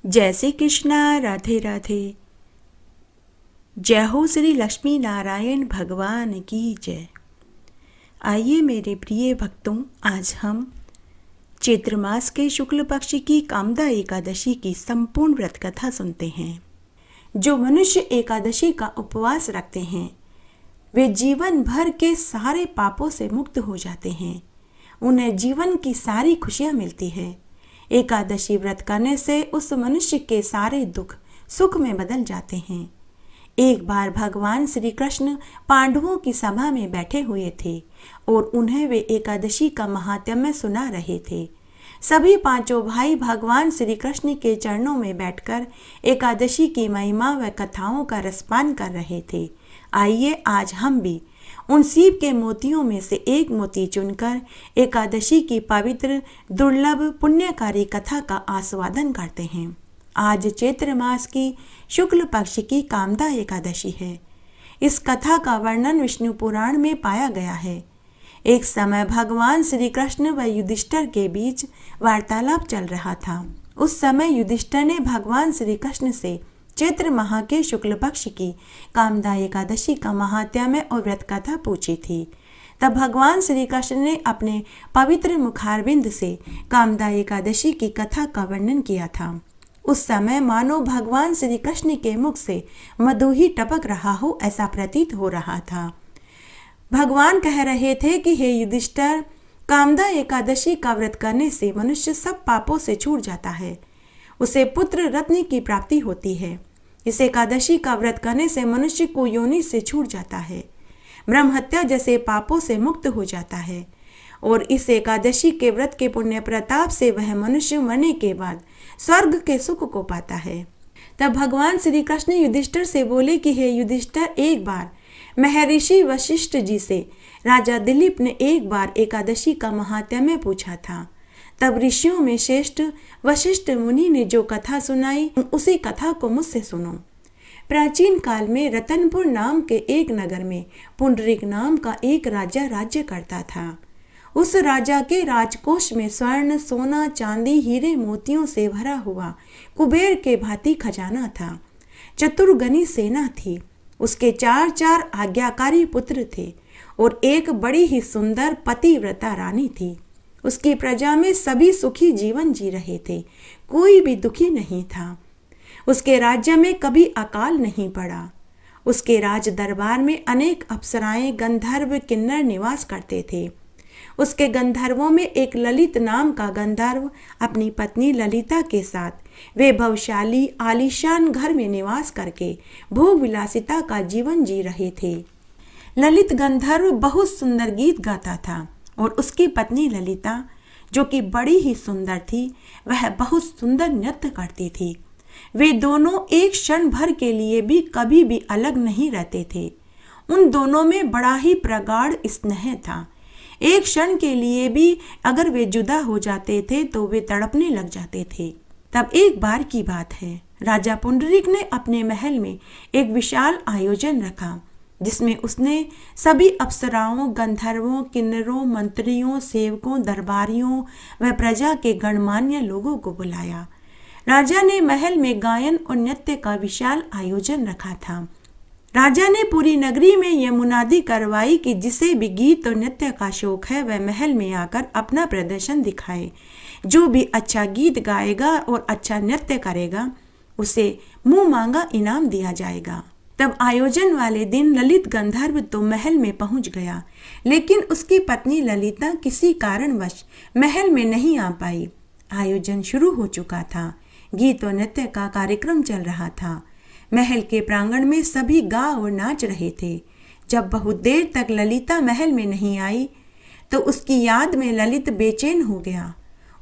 जय श्री कृष्णा। राधे राधे। जय हो श्री लक्ष्मी नारायण भगवान की जय। आइए मेरे प्रिय भक्तों, आज हम चैत्र मास के शुक्ल पक्ष की कामदा एकादशी की संपूर्ण व्रत कथा सुनते हैं। जो मनुष्य एकादशी का उपवास रखते हैं वे जीवन भर के सारे पापों से मुक्त हो जाते हैं। उन्हें जीवन की सारी खुशियां मिलती है। एकादशी व्रत करने से उस मनुष्य के सारे दुख सुख में बदल जाते हैं। एक बार भगवान श्री कृष्ण पांडवों की सभा में बैठे हुए थे और उन्हें वे एकादशी का महात्म्य सुना रहे थे। सभी पांचों भाई भगवान श्री कृष्ण के चरणों में बैठकर एकादशी की महिमा व कथाओं का रसपान कर रहे थे। आइए आज हम भी उन सीप के मोतियों में से एक मोती चुनकर एकादशी की पवित्र दुर्लभ पुण्यकारी कथा का आस्वादन करते हैं। आज चैत्र मास की शुक्ल पक्ष की कामदा एकादशी है। इस कथा का वर्णन विष्णु पुराण में पाया गया है। एक समय भगवान श्री कृष्ण व युधिष्ठिर के बीच वार्तालाप चल रहा था। उस समय युधिष्ठिर ने भगवान श्री कृष्ण से चैत्र माह के शुक्ल पक्ष की कामदा एकादशी का महात्म्य और व्रत कथा पूछी थी। तब भगवान श्री कृष्ण ने अपने पवित्र मुखारविंद से कामदा एकादशी की कथा का वर्णन किया था। उस समय मानो भगवान श्री कृष्ण के मुख से मधु ही टपक रहा हो ऐसा प्रतीत हो रहा था। भगवान कह रहे थे कि हे युधिष्ठिर, कामदा एकादशी का व्रत करने से मनुष्य सब पापों से छूट जाता है। उसे पुत्र रत्न की प्राप्ति होती है। इस एकादशी का व्रत करने से मनुष्य को योनि से छूट जाता है, ब्रह्म हत्या जैसे पापों से मुक्त हो जाता है और इस एकादशी के व्रत के पुण्य प्रताप से वह मनुष्य मरने के बाद स्वर्ग के सुख को पाता है। तब भगवान श्री कृष्ण युधिष्ठिर से बोले कि हे युधिष्ठिर, एक बार महर्षि वशिष्ठ जी से राजा दिलीप ने एक बार एकादशी का महात्म्य पूछा था। तब ऋषियों में श्रेष्ठ वशिष्ठ मुनि ने जो कथा सुनाई उसी कथा को मुझसे सुनो। प्राचीन काल में रतनपुर नाम के एक नगर में पुंडरीक नाम का एक राजा राज्य करता था। उस राजा के राजकोष में स्वर्ण, सोना, चांदी, हीरे, मोतियों से भरा हुआ कुबेर के भांति खजाना था। चतुर्गनी सेना थी। उसके चार आज्ञाकारी पुत्र थे और एक बड़ी ही सुंदर पतिव्रता रानी थी। उसकी प्रजा में सभी सुखी जीवन जी रहे थे, कोई भी दुखी नहीं था। उसके राज्य में कभी अकाल नहीं पड़ा। उसके राज दरबार में अनेक अप्सराएं, गंधर्व, किन्नर निवास करते थे। उसके गंधर्वों में एक ललित नाम का गंधर्व अपनी पत्नी ललिता के साथ वैभवशाली आलीशान घर में निवास करके भोग विलासिता का जीवन जी रहे थे। ललित गंधर्व बहुत सुंदर गीत गाता था और उसकी पत्नी ललिता, जो कि बड़ी ही सुंदर थी, वह बहुत सुंदर नृत्य करती थी। वे दोनों एक क्षण भर के लिए भी कभी भी अलग नहीं रहते थे। उन दोनों में बड़ा ही प्रगाढ़ स्नेह था। एक क्षण के लिए भी अगर वे जुदा हो जाते थे तो वे तड़पने लग जाते थे। तब एक बार की बात है, राजा पुंडरीक ने अपने महल में एक विशाल आयोजन रखा जिसमें उसने सभी अप्सराओं, गंधर्वों, किन्नरों, मंत्रियों, सेवकों, दरबारियों व प्रजा के गणमान्य लोगों को बुलाया। राजा ने महल में गायन और नृत्य का विशाल आयोजन रखा था। राजा ने पूरी नगरी में यह मुनादी करवाई कि जिसे भी गीत और नृत्य का शौक है वह महल में आकर अपना प्रदर्शन दिखाए। जो भी अच्छा गीत गाएगा और अच्छा नृत्य करेगा उसे मुंह मांगा इनाम दिया जाएगा। तब आयोजन वाले दिन ललित गंधर्व तो महल में पहुंच गया, लेकिन उसकी पत्नी ललिता किसी कारणवश महल में नहीं आ पाई। आयोजन शुरू हो चुका था। गीत और नृत्य का कार्यक्रम चल रहा था। महल के प्रांगण में सभी गा और नाच रहे थे। जब बहुत देर तक ललिता महल में नहीं आई तो उसकी याद में ललित बेचैन हो गया।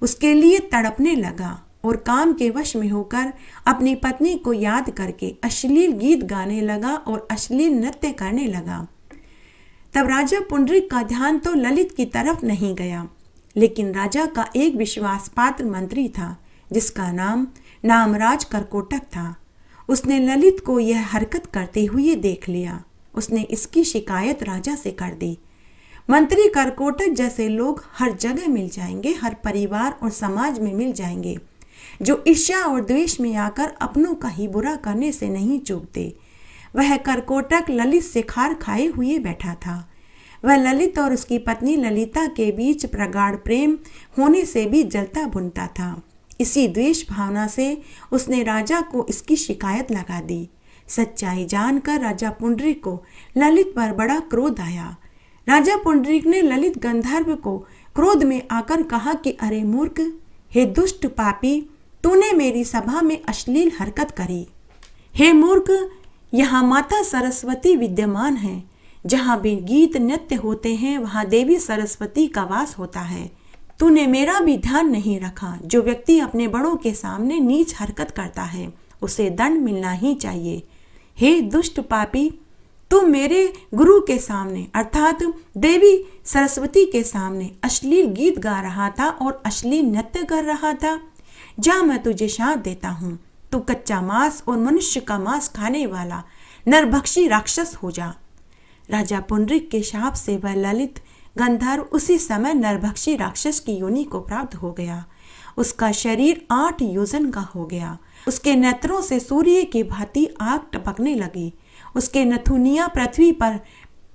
उसके लिए तड़पने लगा और काम के वश में होकर अपनी पत्नी को याद करके अश्लील गीत गाने लगा और अश्लील नृत्य करने लगा। तब राजा पुंडरीक का ध्यान तो ललित की तरफ नहीं गया, लेकिन राजा का एक विश्वास पात्र मंत्री था जिसका नाम नामराज करकोटक था। उसने ललित को यह हरकत करते हुए देख लिया। उसने इसकी शिकायत राजा से कर दी। मंत्री करकोटक जैसे लोग हर जगह मिल जाएंगे, हर परिवार और समाज में मिल जाएंगे, जो ईर्ष्या और द्वेष में आकर अपनों का ही बुरा करने से नहीं चूकते। वह करकोटक ललित से खार खाए हुए बैठा था। वह ललित और उसकी पत्नी ललिता के बीच प्रगाढ़ प्रेम होने से भी जलता भुनता था। इसी द्वेष भावना से उसने राजा को इसकी शिकायत लगा दी। सच्चाई जानकर राजा पुंडरीक को ललित पर बड़ा क्रोध आया। राजा पुंडरीक ने ललित गंधर्व को क्रोध में आकर कहा कि अरे मूर्ख, हे दुष्ट पापी, तूने मेरी सभा में अश्लील हरकत करी। हे मूर्ख, यहाँ माता सरस्वती विद्यमान है। जहाँ भी गीत नृत्य होते हैं वहाँ देवी सरस्वती का वास होता है। तूने मेरा भी ध्यान नहीं रखा। जो व्यक्ति अपने बड़ों के सामने नीच हरकत करता है उसे दंड मिलना ही चाहिए। हे दुष्ट पापी, तुम मेरे गुरु के सामने अर्थात देवी सरस्वती के सामने अश्लील गीत गा रहा था और अश्लील नृत्य कर रहा था। जा, मैं तुझे शाप देता हूँ। तू कच्चा मांस और मनुष्य का मांस खाने वाला नरभक्षी राक्षस हो जा। राजा पुंडरीक के शाप से वह ललित गंधर्व उसी समय नरभक्षी राक्षस की योनि को प्राप्त हो गया। उसका शरीर 8 योजन का हो गया। उसके नेत्रों से सूर्य की भांति आग टपकने लगी। उसके नथुनिया पृथ्वी पर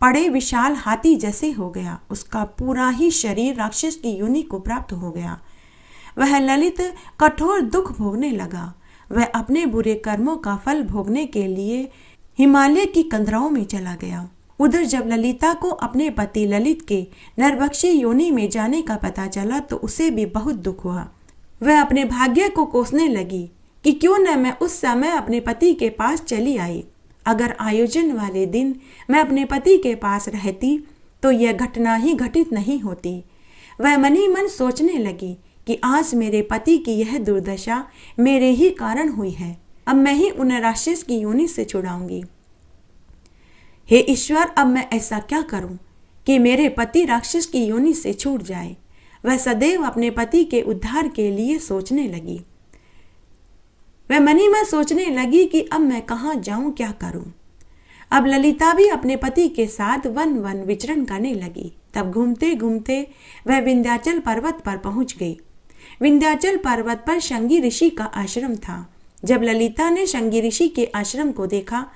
पड़े विशाल हाथी जैसे हो गया। उसका पूरा ही शरीर राक्षस की योनि को प्राप्त हो गया। वह ललित कठोर दुख भोगने लगा। वह अपने बुरे कर्मों का फल भोगने के लिए हिमालय की कंदराओं में चला गया। उधर जब ललिता को अपने पति ललित के नरभक्षी योनि में जाने का पता चला तो उसे भी बहुत दुख हुआ। वह अपने भाग्य को कोसने लगी कि क्यों न मैं उस समय अपने पति के पास चली आई। अगर आयोजन वाले दिन मैं अपने पति के पास रहती तो यह घटना ही घटित नहीं होती। वह मन ही मन सोचने लगी कि आज मेरे पति की यह दुर्दशा मेरे ही कारण हुई है। अब मैं ही उन्हें राक्षस की योनि से छुड़ाऊंगी। हे ईश्वर, अब मैं ऐसा क्या करूं कि मेरे पति राक्षस की योनि से छूट जाए। वह सदैव अपने पति के उद्धार के लिए सोचने लगी। वह मन ही मन सोचने लगी कि अब मैं कहाँ जाऊं, क्या करूं। अब ललिता भी अपने पति के साथ वन वन विचरण करने लगी। तब घूमते घूमते वह विंध्याचल पर्वत पर पहुंच गई। विंध्याचल पर्वत पर शंगी ऋषि का आश्रम था। जब ललिता ने शंगी ऋषि के आश्रम को देखा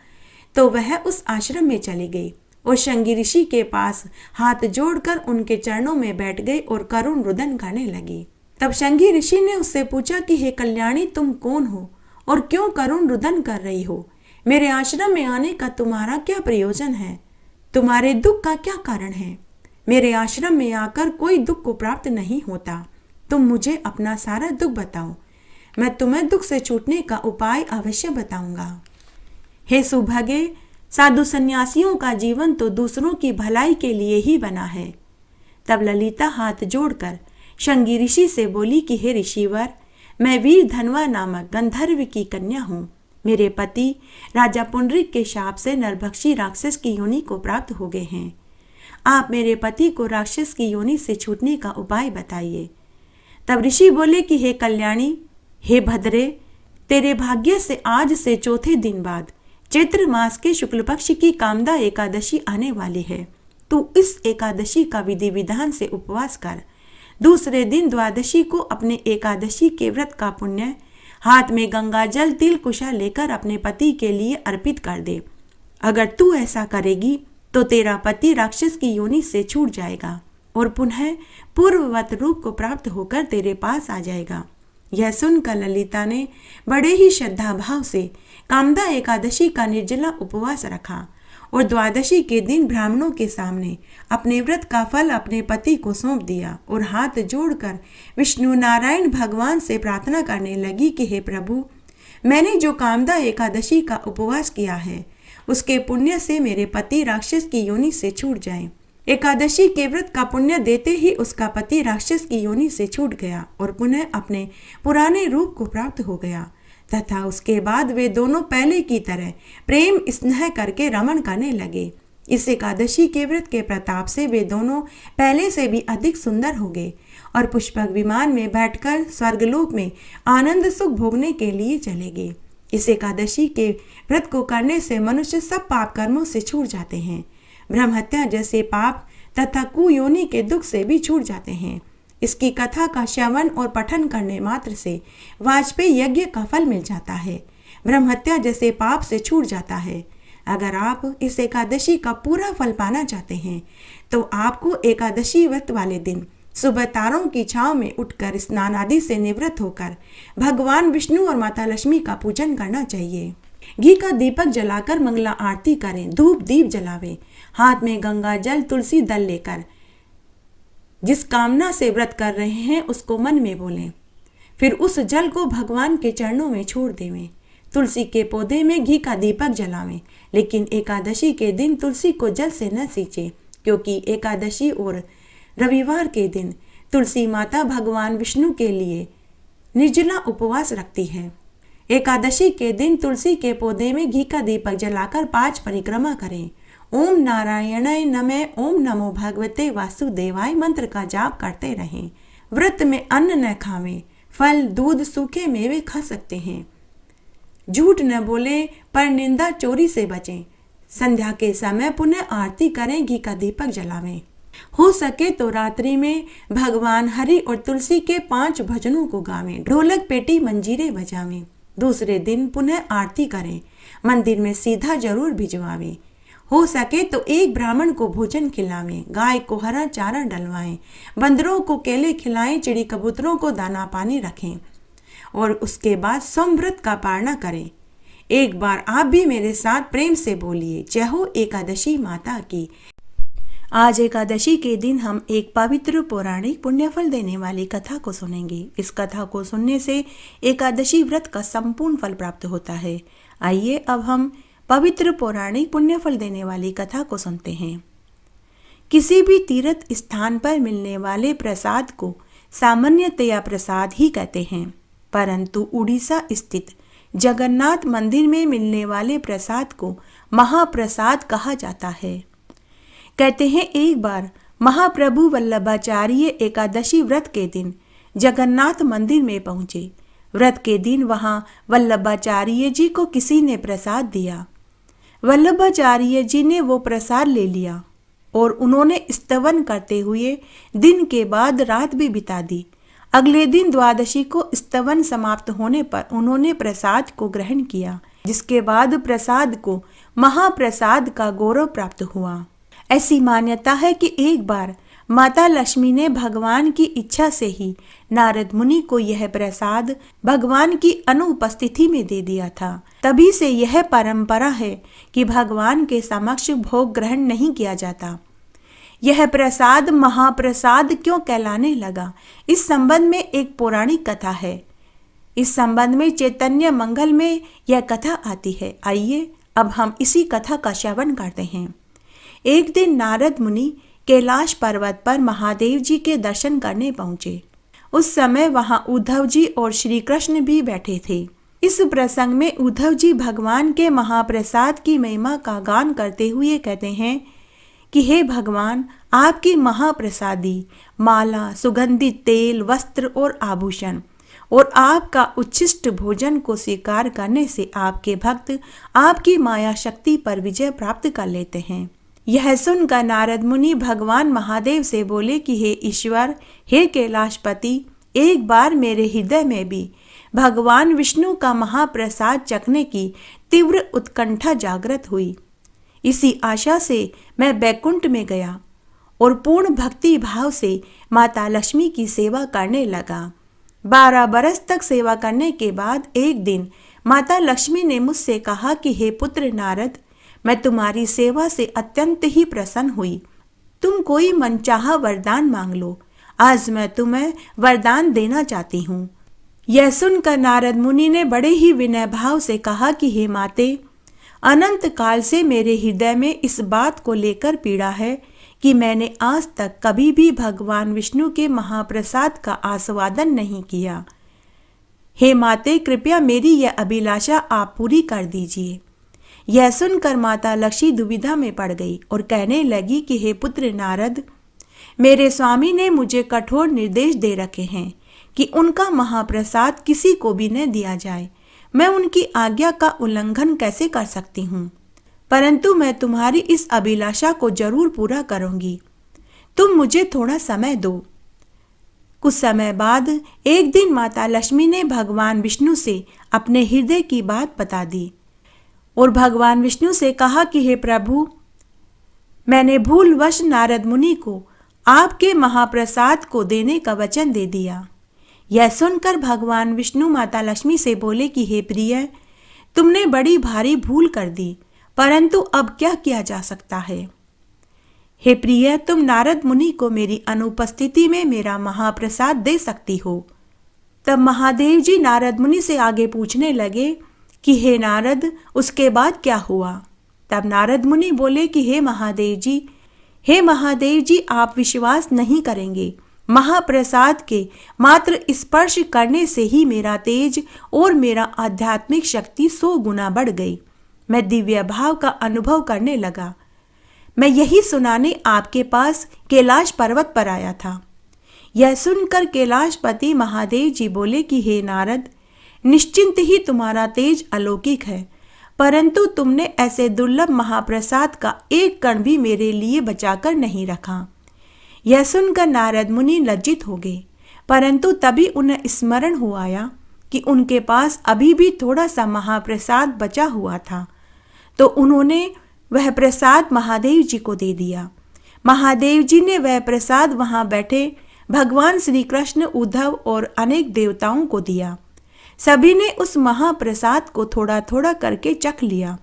तो वह उस आश्रम में चली गई और शंगी ऋषि के पास हाथ जोड़कर उनके चरणों में बैठ गई और करुण रुदन करने लगी। तब शंगी ऋषि ने उससे पूछा कि हे कल्याणी, तुम कौन हो और क्यों करुण रुदन कर रही हो? मेरे आश्रम में आने का तुम्हारा क्या प्रयोजन है? तुम्हारे दुख का क्या कारण है? मेरे आश्रम में आकर कोई दुख को प्राप्त नहीं होता। तुम मुझे अपना सारा दुख बताओ, मैं तुम्हें दुख से छूटने का उपाय अवश्य बताऊंगा। हे सुभगे, साधु सन्यासियों का जीवन तो दूसरों की भलाई के लिए ही बना है। तब ललिता हाथ जोड़कर शंगी ऋषि से बोली कि हे ऋषिवर, मैं वीर धनवा नामक गंधर्व की कन्या हूँ। मेरे पति राजा पुंडरीक के शाप से नरभक्षी राक्षस की योनि को प्राप्त हो गए हैं। आप मेरे पति को राक्षस की योनि से छूटने का उपाय बताइए। तब ऋषि बोले कि हे कल्याणी, हे भद्रे, तेरे भाग्य से आज से चौथे दिन बाद चैत्र मास के शुक्ल पक्ष की कामदा एकादशी आने वाली है। तू इस एकादशी का विधि विधान से उपवास कर। दूसरे दिन द्वादशी को अपने एकादशी के व्रत का पुण्य हाथ में गंगा जल तिल कुशा लेकर अपने पति के लिए अर्पित कर दे। अगर तू ऐसा करेगी तो तेरा पति राक्षस की योनि से छूट जाएगा और पुनः पूर्ववत रूप को प्राप्त होकर तेरे पास आ जाएगा। यह सुनकर ललिता ने बड़े ही श्रद्धा भाव से कामदा एकादशी का निर्जला उपवास रखा और द्वादशी के दिन ब्राह्मणों के सामने अपने व्रत का फल अपने पति को सौंप दिया और हाथ जोड़कर विष्णु नारायण भगवान से प्रार्थना करने लगी कि हे प्रभु, मैंने जो कामदा एकादशी का उपवास किया है उसके पुण्य से मेरे पति राक्षस की योनि से छूट जाए। एकादशी के व्रत का पुण्य देते ही उसका पति राक्षस की योनि से छूट गया और पुनः अपने पुराने रूप को प्राप्त हो गया तथा उसके बाद वे दोनों पहले की तरह प्रेम स्नेह करके रमण करने लगे। इस एकादशी के व्रत के प्रताप से वे दोनों पहले से भी अधिक सुंदर हो गए और पुष्पक विमान में बैठकर स्वर्गलोक में आनंद सुख भोगने के लिए चले गए। इस एकादशी के व्रत को करने से मनुष्य सब पाप कर्मों से छूट जाते हैं। ब्रह्म हत्या जैसे पाप तथा कुयोनि के दुख से भी छूट जाते हैं। इसकी कथा का श्रवण और पठन करने मात्र से वाजपेयी यज्ञ का फल मिल जाता है, ब्रह्महत्या जैसे पाप से छूट जाता है। अगर आप इस एकादशी का पूरा फल पाना चाहते हैं तो आपको एकादशी व्रत वाले दिन सुबह तारों की छांव में उठकर स्नान आदि से निवृत्त होकर भगवान विष्णु और माता लक्ष्मी का पूजन करना चाहिए। घी का दीपक जलाकर मंगला आरती करें, धूप दीप जलावें, हाथ में गंगा जल तुलसी दल लेकर जिस कामना से व्रत कर रहे हैं उसको मन में बोलें, फिर उस जल को भगवान के चरणों में छोड़ देवें। तुलसी के पौधे में घी का दीपक जलावें, लेकिन एकादशी के दिन तुलसी को जल से न सींचें, क्योंकि एकादशी और रविवार के दिन तुलसी माता भगवान विष्णु के लिए निर्जला उपवास रखती है। एकादशी के दिन तुलसी के पौधे में घी का दीपक जलाकर 5 परिक्रमा करें। ओम नारायणाय नमः, ओम नमो भगवते वासुदेवाय मंत्र का जाप करते रहें। व्रत में अन्न न खावें, फल दूध सूखे मेवे खा सकते हैं। झूठ न बोले पर निंदा चोरी से बचें। संध्या के समय पुनः आरती करें, घी का दीपक जलावें। हो सके तो रात्रि में भगवान हरि और तुलसी के 5 भजनों को गावें, ढोलक पेटी मंजीरे बजावें। दूसरे दिन पुनः आरती करें, मंदिर में सीधा जरूर भिजवावें। हो सके तो एक ब्राह्मण को भोजन खिलावें, गाय को हरा चारा डलवाएं, बंदरों को केले खिलाएं, चिड़ी कबूतरों को दाना पानी रखें और उसके बाद सोमव्रत का पारणा करें। एक बार आप भी मेरे साथ प्रेम से बोलिए, जय हो एकादशी माता की। आज एकादशी के दिन हम एक पवित्र पौराणिक पुण्यफल देने वाली कथा को सुनेंगे। इस कथा को सुनने से एकादशी व्रत का संपूर्ण फल प्राप्त होता है। आइए अब हम पवित्र पौराणिक पुण्यफल देने वाली कथा को सुनते हैं। किसी भी तीर्थ स्थान पर मिलने वाले प्रसाद को सामान्यतया प्रसाद ही कहते हैं, परंतु उड़ीसा स्थित जगन्नाथ मंदिर में मिलने वाले प्रसाद को महाप्रसाद कहा जाता है। कहते हैं एक बार महाप्रभु वल्लभाचार्य एकादशी व्रत के दिन जगन्नाथ मंदिर में पहुंचे। व्रत के दिन वहां वल्लभाचार्य जी को किसी ने प्रसाद दिया। वल्लभाचार्य जी ने वो प्रसाद ले लिया और उन्होंने स्तवन करते हुए दिन के बाद रात भी बिता दी। अगले दिन द्वादशी को स्तवन समाप्त होने पर उन्होंने प्रसाद को ग्रहण किया, जिसके बाद प्रसाद को महाप्रसाद का गौरव प्राप्त हुआ। ऐसी मान्यता है कि एक बार माता लक्ष्मी ने भगवान की इच्छा से ही नारद मुनि को यह प्रसाद भगवान की अनुपस्थिति में दे दिया था। तभी से यह परंपरा है कि भगवान के समक्ष भोग ग्रहण नहीं किया जाता। यह प्रसाद महाप्रसाद क्यों कहलाने लगा, इस संबंध में एक पौराणिक कथा है। इस संबंध में चैतन्य मंगल में यह कथा आती है। आइए अब हम इसी कथा का श्रवण करते हैं। एक दिन नारद मुनि कैलाश पर्वत पर महादेव जी के दर्शन करने पहुंचे। उस समय वहां उद्धव जी और श्री कृष्ण भी बैठे थे। इस प्रसंग में उद्धव जी भगवान के महाप्रसाद की महिमा का गान करते हुए कहते हैं कि हे भगवान, आपकी महाप्रसादी माला, सुगंधित तेल, वस्त्र और आभूषण और आपका उच्छिष्ट भोजन को स्वीकार करने से आपके भक्त आपकी माया शक्ति पर विजय प्राप्त कर लेते हैं। यह सुनकर नारद मुनि भगवान महादेव से बोले कि हे ईश्वर, हे कैलाशपति, एक बार मेरे हृदय में भी भगवान विष्णु का महाप्रसाद चखने की तीव्र उत्कंठा जागृत हुई। इसी आशा से मैं बैकुंठ में गया और पूर्ण भक्ति भाव से माता लक्ष्मी की सेवा करने लगा। 12 बरस तक सेवा करने के बाद एक दिन माता लक्ष्मी ने मुझसे कहा कि हे पुत्र नारद, मैं तुम्हारी सेवा से अत्यंत ही प्रसन्न हुई। तुम कोई मनचाहा वरदान मांग लो, आज मैं तुम्हें वरदान देना चाहती हूँ। यह सुनकर नारद मुनि ने बड़े ही विनय भाव से कहा कि हे माते, अनंत काल से मेरे हृदय में इस बात को लेकर पीड़ा है कि मैंने आज तक कभी भी भगवान विष्णु के महाप्रसाद का आस्वादन नहीं किया। हे माते, कृपया मेरी यह अभिलाषा आप पूरी कर दीजिए। यह सुनकर माता लक्ष्मी दुविधा में पड़ गई और कहने लगी कि हे पुत्र नारद, मेरे स्वामी ने मुझे कठोर निर्देश दे रखे हैं कि उनका महाप्रसाद किसी को भी न दिया जाए। मैं उनकी आज्ञा का उल्लंघन कैसे कर सकती हूँ? परंतु मैं तुम्हारी इस अभिलाषा को जरूर पूरा करूंगी। तुम मुझे थोड़ा समय दो। कुछ समय बाद एक दिन माता लक्ष्मी ने भगवान विष्णु से अपने हृदय की बात बता दी और भगवान विष्णु से कहा कि हे प्रभु, मैंने भूलवश नारद मुनि को आपके महाप्रसाद को देने का वचन दे दिया। यह सुनकर भगवान विष्णु माता लक्ष्मी से बोले कि हे प्रिय, तुमने बड़ी भारी भूल कर दी, परंतु अब क्या किया जा सकता है। हे प्रिय, तुम नारद मुनि को मेरी अनुपस्थिति में मेरा महाप्रसाद दे सकती हो। तब महादेव जी नारद मुनि से आगे पूछने लगे कि हे नारद, उसके बाद क्या हुआ। तब नारद मुनि बोले कि हे महादेव जी, आप विश्वास नहीं करेंगे, महाप्रसाद के मात्र स्पर्श करने से ही मेरा तेज और मेरा आध्यात्मिक शक्ति 100 गुना बढ़ गई। मैं दिव्य भाव का अनुभव करने लगा। मैं यही सुनाने आपके पास कैलाश पर्वत पर आया था। यह सुनकर कैलाशपति महादेव जी बोले कि हे नारद, निश्चिंत ही तुम्हारा तेज अलौकिक है, परंतु तुमने ऐसे दुर्लभ महाप्रसाद का एक कण भी मेरे लिए बचाकर नहीं रखा। यह सुनकर नारद मुनि लज्जित हो गए, परंतु तभी उन्हें स्मरण हो आया कि उनके पास अभी भी थोड़ा सा महाप्रसाद बचा हुआ था, तो उन्होंने वह प्रसाद महादेव जी को दे दिया। महादेव जी ने वह प्रसाद वहां बैठे भगवान श्री कृष्ण, उद्धव और अनेक देवताओं को दिया। सभी ने उस महाप्रसाद को थोड़ा थोड़ा करके चख लिया।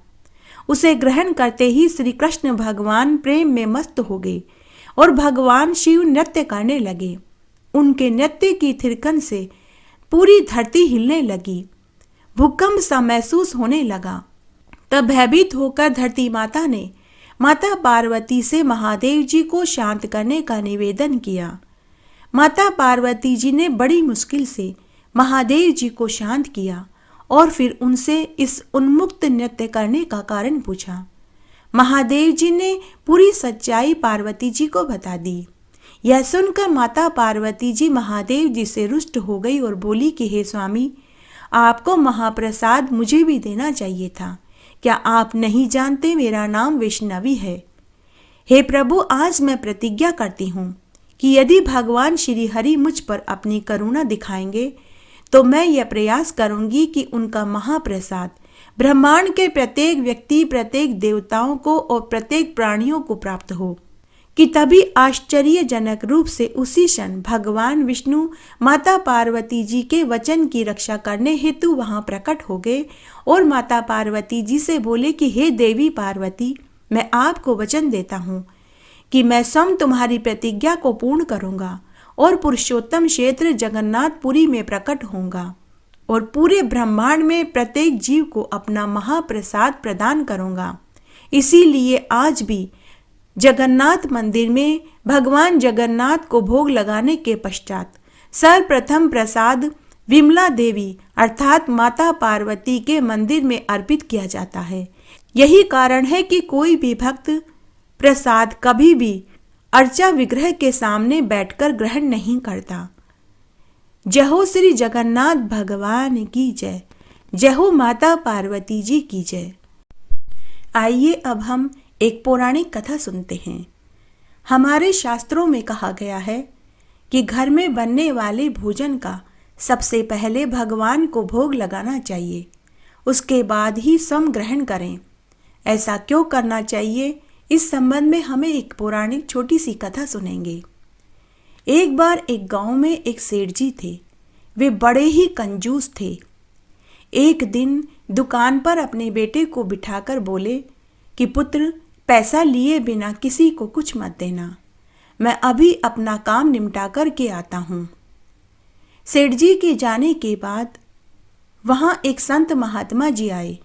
उसे ग्रहण करते ही श्री कृष्ण भगवान प्रेम में मस्त हो गए और भगवान शिव नृत्य करने लगे। उनके नृत्य की थिरकन से पूरी धरती हिलने लगी, भूकंप सा महसूस होने लगा। तब भयभीत होकर धरती माता ने माता पार्वती से महादेव जी को शांत करने का निवेदन किया। माता पार्वती जी ने बड़ी मुश्किल से महादेव जी को शांत किया और फिर उनसे इस उन्मुक्त नृत्य करने का कारण पूछा। महादेव जी ने पूरी सच्चाई पार्वती जी को बता दी। यह सुनकर माता पार्वती जी महादेव जी से रुष्ट हो गई और बोली कि हे स्वामी, आपको महाप्रसाद मुझे भी देना चाहिए था। क्या आप नहीं जानते मेरा नाम वैष्णवी है। हे प्रभु, आज मैं प्रतिज्ञा करती हूँ कि यदि भगवान श्री हरि मुझ पर अपनी करुणा दिखाएंगे तो मैं यह प्रयास करूंगी कि उनका महाप्रसाद ब्रह्मांड के प्रत्येक व्यक्ति, प्रत्येक देवताओं को और प्रत्येक प्राणियों को प्राप्त हो। कि तभी आश्चर्यजनक रूप से उसी क्षण भगवान विष्णु माता पार्वती जी के वचन की रक्षा करने हेतु वहां प्रकट हो गए और माता पार्वती जी से बोले कि हे देवी पार्वती, मैं आपको वचन देता हूँ कि मैं स्वयं तुम्हारी प्रतिज्ञा को पूर्ण करूँगा और पुरुषोत्तम क्षेत्र जगन्नाथपुरी में प्रकट होऊंगा और पूरे ब्रह्मांड में प्रत्येक जीव को अपना महाप्रसाद प्रदान करूँगा। इसीलिए आज भी जगन्नाथ मंदिर में भगवान जगन्नाथ को भोग लगाने के पश्चात सर्वप्रथम प्रसाद विमला देवी अर्थात माता पार्वती के मंदिर में अर्पित किया जाता है। यही कारण है कि कोई भी भक्त प्रसाद कभी भी अर्चा विग्रह के सामने बैठकर ग्रहण नहीं करता। जय हो श्री जगन्नाथ भगवान की जय, जय हो माता पार्वती जी की जय। आइए अब हम एक पौराणिक कथा सुनते हैं। हमारे शास्त्रों में कहा गया है कि घर में बनने वाले भोजन का सबसे पहले भगवान को भोग लगाना चाहिए, उसके बाद ही स्वयं ग्रहण करें। ऐसा क्यों करना चाहिए, इस संबंध में हमें एक पौराणिक छोटी सी कथा सुनेंगे। एक बार एक गांव में एक सेठ जी थे। वे बड़े ही कंजूस थे। एक दिन दुकान पर अपने बेटे को बिठाकर बोले कि पुत्र, पैसा लिए बिना किसी को कुछ मत देना, मैं अभी अपना काम निपटा कर के आता हूँ। सेठ जी के जाने के बाद वहाँ एक संत महात्मा जी आए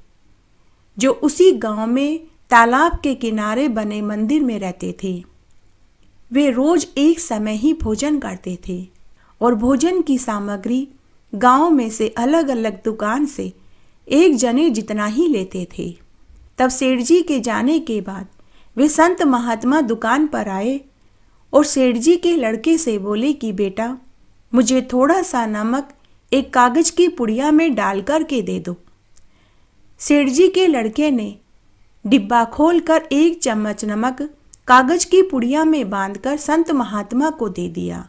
जो उसी गांव में तालाब के किनारे बने मंदिर में रहते थे। वे रोज एक समय ही भोजन करते थे और भोजन की सामग्री गांव में से अलग अलग दुकान से एक जने जितना ही लेते थे। तब सेठ जी के जाने के बाद वे संत महात्मा दुकान पर आए और सेठ जी के लड़के से बोले कि बेटा, मुझे थोड़ा सा नमक एक कागज की पुड़िया में डाल कर के दे दो। सेठ जी के लड़के ने डिब्बा खोलकर एक चम्मच नमक कागज की पुड़िया में बांधकर संत महात्मा को दे दिया।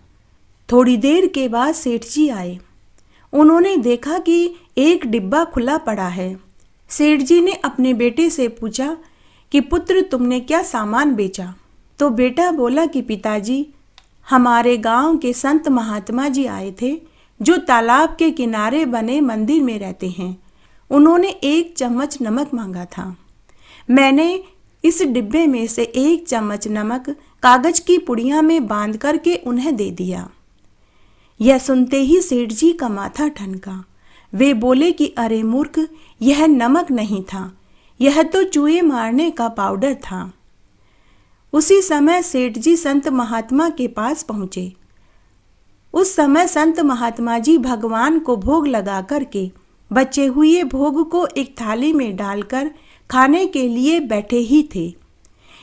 थोड़ी देर के बाद सेठ जी आए। उन्होंने देखा कि एक डिब्बा खुला पड़ा है। सेठ जी ने अपने बेटे से पूछा कि पुत्र, तुमने क्या सामान बेचा? तो बेटा बोला कि पिताजी, हमारे गांव के संत महात्मा जी आए थे जो तालाब के किनारे बने मंदिर में रहते हैं। उन्होंने 1 चम्मच नमक मांगा था। मैंने इस डिब्बे में से 1 चम्मच नमक कागज की पुड़िया में बांध करके उन्हें दे दिया। यह सुनते ही सेठ जी का माथा ठनका। वे बोले कि अरे मूर्ख, यह नमक नहीं था, यह तो चूहे मारने का पाउडर था। उसी समय सेठ जी संत महात्मा के पास पहुंचे। उस समय संत महात्मा जी भगवान को भोग लगा करके बचे हुए भोग को एक थाली में डालकर खाने के लिए बैठे ही थे।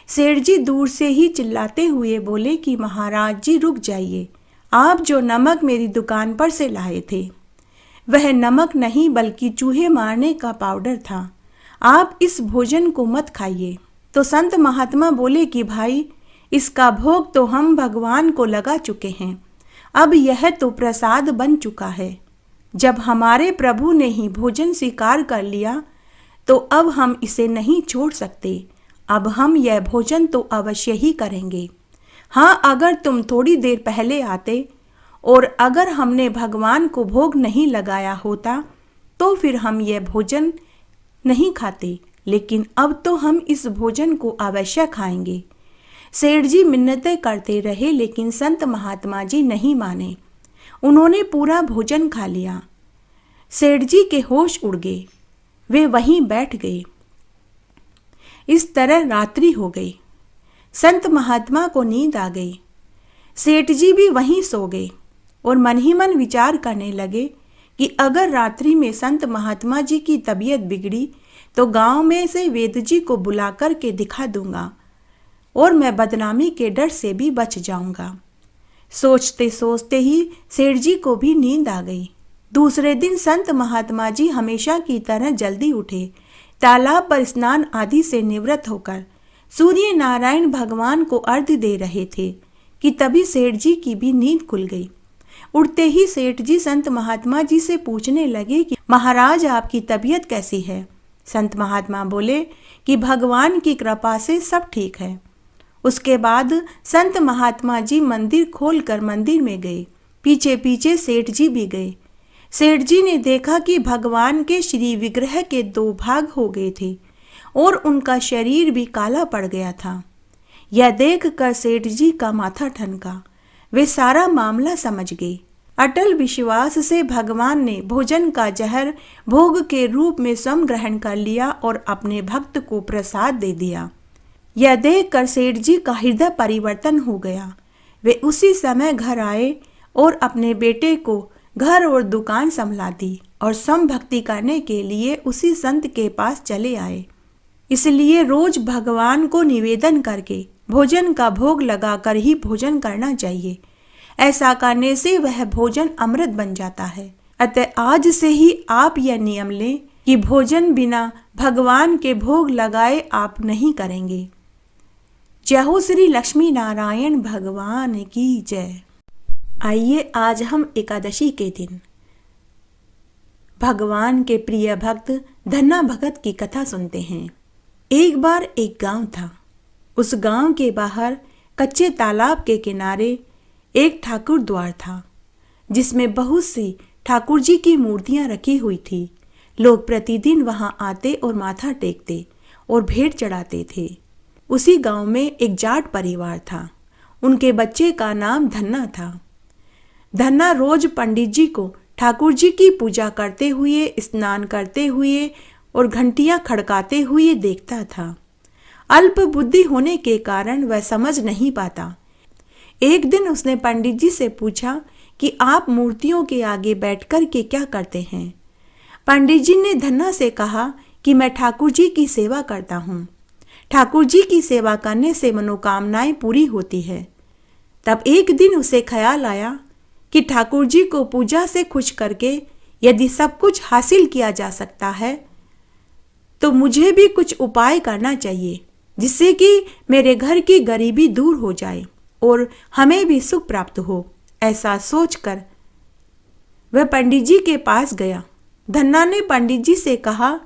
सेठ जी दूर से ही चिल्लाते हुए बोले कि महाराज जी रुक जाइए, आप जो नमक मेरी दुकान पर से लाए थे वह नमक नहीं बल्कि चूहे मारने का पाउडर था। आप इस भोजन को मत खाइए। तो संत महात्मा बोले कि भाई, इसका भोग तो हम भगवान को लगा चुके हैं, अब यह तो प्रसाद बन चुका है। जब हमारे प्रभु ने ही भोजन स्वीकार कर लिया तो अब हम इसे नहीं छोड़ सकते। अब हम यह भोजन तो अवश्य ही करेंगे। हाँ, अगर तुम थोड़ी देर पहले आते और अगर हमने भगवान को भोग नहीं लगाया होता तो फिर हम यह भोजन नहीं खाते, लेकिन अब तो हम इस भोजन को अवश्य खाएंगे। सेठ जी मिन्नतें करते रहे लेकिन संत महात्मा जी नहीं माने। उन्होंने पूरा भोजन खा लिया। सेठ जी के होश उड़ गए, वे वहीं बैठ गए। इस तरह रात्रि हो गई। संत महात्मा को नींद आ गई। सेठ जी भी वहीं सो गए और मन ही मन विचार करने लगे कि अगर रात्रि में संत महात्मा जी की तबीयत बिगड़ी तो गांव में से वेद जी को बुला कर के दिखा दूंगा और मैं बदनामी के डर से भी बच जाऊंगा। सोचते सोचते ही सेठ जी को भी नींद आ गई। दूसरे दिन संत महात्मा जी हमेशा की तरह जल्दी उठे। तालाब पर स्नान आदि से निवृत्त होकर सूर्य नारायण भगवान को अर्घ्य दे रहे थे कि तभी सेठ जी की भी नींद खुल गई। उठते ही सेठ जी संत महात्मा जी से पूछने लगे कि महाराज, आपकी तबीयत कैसी है? संत महात्मा बोले कि भगवान की कृपा से सब ठीक है। उसके बाद संत महात्मा जी मंदिर खोलकर मंदिर में गए। पीछे पीछे सेठ जी भी गए। सेठ जी ने देखा कि भगवान के श्री विग्रह के 2 भाग हो गए थे और उनका शरीर भी काला पड़ गया था। यह देखकर सेठ जी का माथा ठनका। वे सारा मामला समझ गए। अटल विश्वास से भगवान ने भोजन का जहर भोग के रूप में स्वयं ग्रहण कर लिया और अपने भक्त को प्रसाद दे दिया। यह देखकर सेठ जी का हृदय परिवर्तन हो गया। वे उसी समय घर आए और अपने बेटे को घर और दुकान संभला दी और स्वयं भक्ति करने के लिए उसी संत के पास चले आए। इसलिए रोज भगवान को निवेदन करके भोजन का भोग लगाकर ही भोजन करना चाहिए। ऐसा करने से वह भोजन अमृत बन जाता है। अतः आज से ही आप यह नियम लें कि भोजन बिना भगवान के भोग लगाए आप नहीं करेंगे। जय हो श्री लक्ष्मी नारायण भगवान की जय। आइए आज हम एकादशी के दिन भगवान के प्रिय भक्त धन्ना भगत की कथा सुनते हैं। एक बार एक गांव था। उस गांव के बाहर कच्चे तालाब के किनारे एक ठाकुर द्वार था जिसमें बहुत सी ठाकुर जी की मूर्तियां रखी हुई थी। लोग प्रतिदिन वहां आते और माथा टेकते और भेंट चढ़ाते थे। उसी गांव में एक जाट परिवार था। उनके बच्चे का नाम धन्ना था। धन्ना रोज पंडित जी को ठाकुर जी की पूजा करते हुए, स्नान करते हुए और घंटियां खड़काते हुए देखता था। अल्प बुद्धि होने के कारण वह समझ नहीं पाता। एक दिन उसने पंडित जी से पूछा कि आप मूर्तियों के आगे बैठकर के क्या करते हैं? पंडित जी ने धन्ना से कहा कि मैं ठाकुर जी की सेवा करता हूँ। ठाकुर जी की सेवा करने से मनोकामनाएं पूरी होती है। तब एक दिन उसे ख्याल आया कि ठाकुर जी को पूजा से खुश करके यदि सब कुछ हासिल किया जा सकता है तो मुझे भी कुछ उपाय करना चाहिए जिससे कि मेरे घर की गरीबी दूर हो जाए और हमें भी सुख प्राप्त हो। ऐसा सोचकर वह पंडित जी के पास गया। धन्ना ने पंडित जी से कहा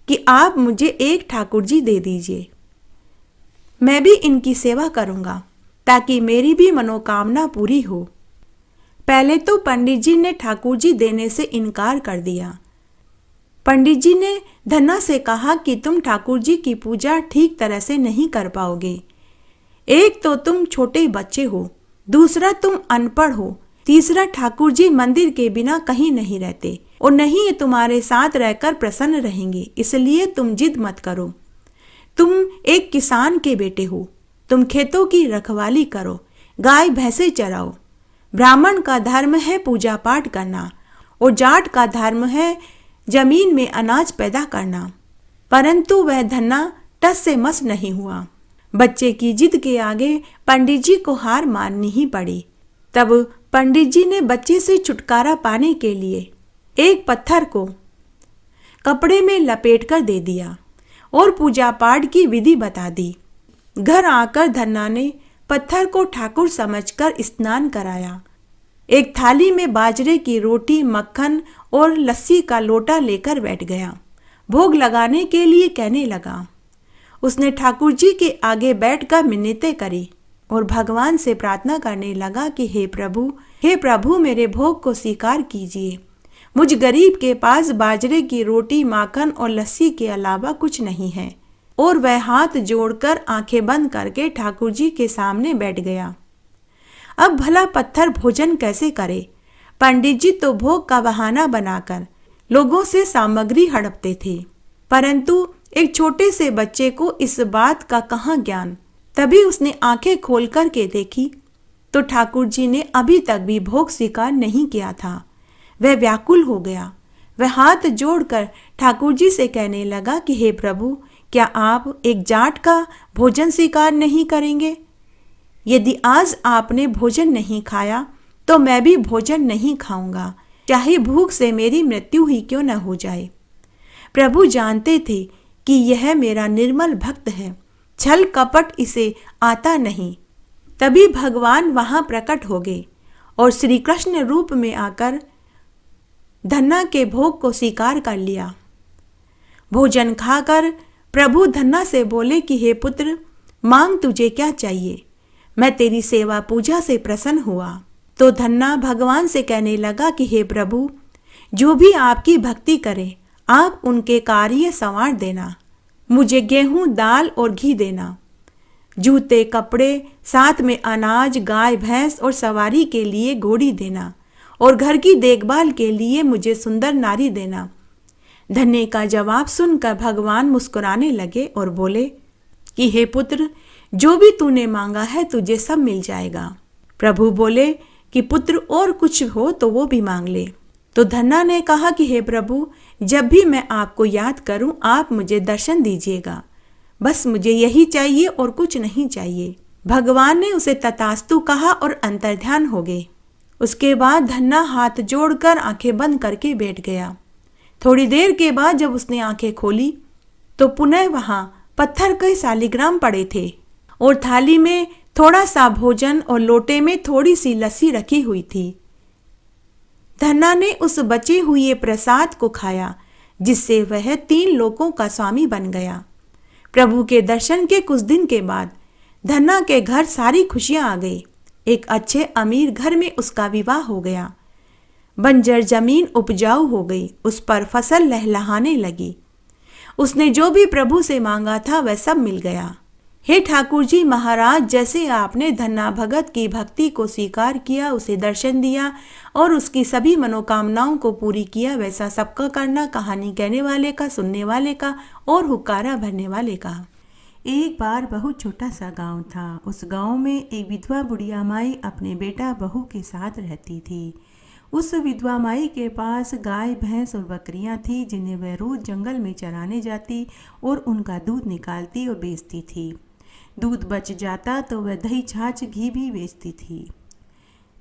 कि आप मुझे एक ठाकुर जी दे दीजिए, मैं भी इनकी सेवा करूंगा ताकि मेरी भी मनोकामना पूरी हो। पहले तो पंडित जी ने ठाकुर जी देने से इनकार कर दिया। पंडित जी ने धन्ना से कहा कि तुम ठाकुर जी की पूजा ठीक तरह से नहीं कर पाओगे। एक तो तुम छोटे बच्चे हो, दूसरा तुम अनपढ़ हो, तीसरा ठाकुर जी मंदिर के बिना कहीं नहीं रहते और नहीं ये तुम्हारे साथ रहकर प्रसन्न रहेंगे, इसलिए तुम जिद मत करो। तुम एक किसान के बेटे हो, तुम खेतों की रखवाली करो, गाय भैंसे चराओ। ब्राह्मण का धर्म है पूजा पाठ करना और जाट का धर्म है जमीन में अनाज पैदा करना। परंतु वह धन्ना टस से मस नहीं हुआ। बच्चे की जिद के आगे पंडित जी को हार माननी ही पड़ी। तब पंडित जी ने बच्चे से छुटकारा पाने के लिए एक पत्थर को कपड़े में लपेटकर दे दिया और पूजा पाठ की विधि बता दी। घर आकर धन्ना ने पत्थर को ठाकुर समझकर स्नान कराया। एक थाली में बाजरे की रोटी, मक्खन और लस्सी का लोटा लेकर बैठ गया। भोग लगाने के लिए कहने लगा। उसने ठाकुर जी के आगे बैठकर मिन्नतें करी और भगवान से प्रार्थना करने लगा कि हे प्रभु मेरे भोग को स्वीकार कीजिए। मुझ गरीब के पास बाजरे की रोटी, माखन और लस्सी के अलावा कुछ नहीं है। और वह हाथ जोड़कर आंखें बंद करके ठाकुर जी के सामने बैठ गया। अब भला पत्थर भोजन कैसे करे? पंडित जी तो भोग का बहाना बनाकर लोगों से सामग्री हड़पते थे, परंतु एक छोटे से बच्चे को इस बात का कहाँ ज्ञान। तभी उसने आंखें खोल कर के देखी तो ठाकुर जी ने अभी तक भी भोग स्वीकार नहीं किया था। वह व्याकुल हो गया। वह हाथ जोड़कर ठाकुर जी से कहने लगा कि हे प्रभु, क्या आप एक जाट का भोजन स्वीकार नहीं करेंगे? यदि आज आपने भोजन नहीं खाया तो मैं भी भोजन नहीं खाऊंगा, चाहे भूख से मेरी मृत्यु ही क्यों न हो जाए। प्रभु जानते थे कि यह मेरा निर्मल भक्त है, छल कपट इसे आता नहीं। तभी भगवान वहां प्रकट हो गए और श्री कृष्ण रूप में आकर धन्ना के भोग को स्वीकार कर लिया। भोजन खाकर प्रभु धन्ना से बोले कि हे पुत्र, मांग तुझे क्या चाहिए, मैं तेरी सेवा पूजा से प्रसन्न हुआ। तो धन्ना भगवान से कहने लगा कि हे प्रभु, जो भी आपकी भक्ति करे आप उनके कार्य संवार देना। मुझे गेहूं, दाल और घी देना, जूते, कपड़े, साथ में अनाज, गाय भैंस और सवारी के लिए घोड़ी देना और घर की देखभाल के लिए मुझे सुंदर नारी देना। धन्ने का जवाब सुनकर भगवान मुस्कुराने लगे और बोले कि हे पुत्र, जो भी तूने मांगा है तुझे सब मिल जाएगा। प्रभु बोले कि पुत्र और कुछ हो तो वो भी मांग ले। तो धन्ना ने कहा कि हे प्रभु, जब भी मैं आपको याद करूं आप मुझे दर्शन दीजिएगा, बस मुझे यही चाहिए और कुछ नहीं चाहिए। भगवान ने उसे तथास्तु कहा और अंतर्ध्यान हो गए। उसके बाद धन्ना हाथ जोड़कर आंखें बंद करके बैठ गया। थोड़ी देर के बाद जब उसने आंखें खोली तो पुनः वहां पत्थर के शालिग्राम पड़े थे और थाली में थोड़ा सा भोजन और लोटे में थोड़ी सी लस्सी रखी हुई थी। धन्ना ने उस बचे हुए प्रसाद को खाया, जिससे वह 3 लोकों का स्वामी बन गया। प्रभु के दर्शन के कुछ दिन के बाद धन्ना के घर सारी खुशियां आ गई। एक अच्छे अमीर घर में उसका विवाह हो गया। बंजर जमीन उपजाऊ हो गई, उस पर फसल लहलहाने लगी। उसने जो भी प्रभु से मांगा था वह सब मिल गया। हे ठाकुर जी महाराज, जैसे आपने धन्ना भगत की भक्ति को स्वीकार किया, उसे दर्शन दिया और उसकी सभी मनोकामनाओं को पूरी किया, वैसा सबका करना, कहानी कहने वाले का, सुनने वाले का और हुक्कारा भरने वाले का। एक बार बहुत छोटा सा गांव था। उस गांव में एक विधवा बुढ़िया माई अपने बेटा बहू के साथ रहती थी। उस विधवा माई के पास गाय, भैंस और बकरियां थी, जिन्हें वह रोज जंगल में चराने जाती और उनका दूध निकालती और बेचती थी। दूध बच जाता तो वह दही, छाछ, घी भी बेचती थी।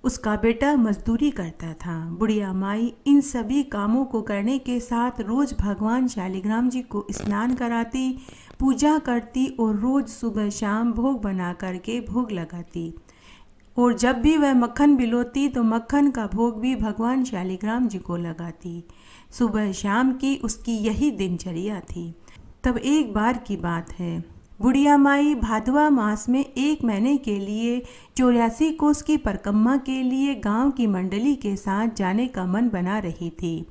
उसका बेटा मजदूरी करता था। बुढ़िया माई इन सभी कामों को करने के साथ रोज भगवान शालिग्राम जी को स्नान कराती, पूजा करती और रोज सुबह शाम भोग बना करके भोग लगाती और जब भी वह मक्खन बिलोती तो मक्खन का भोग भी भगवान शालिग्राम जी को लगाती। सुबह शाम की उसकी यही दिनचर्या थी। तब एक बार की बात है, बुढ़िया माई भादवा मास में 1 महीने के लिए 84 कोस की परिक्रमा के लिए गांव की मंडली के साथ जाने का मन बना रही थी,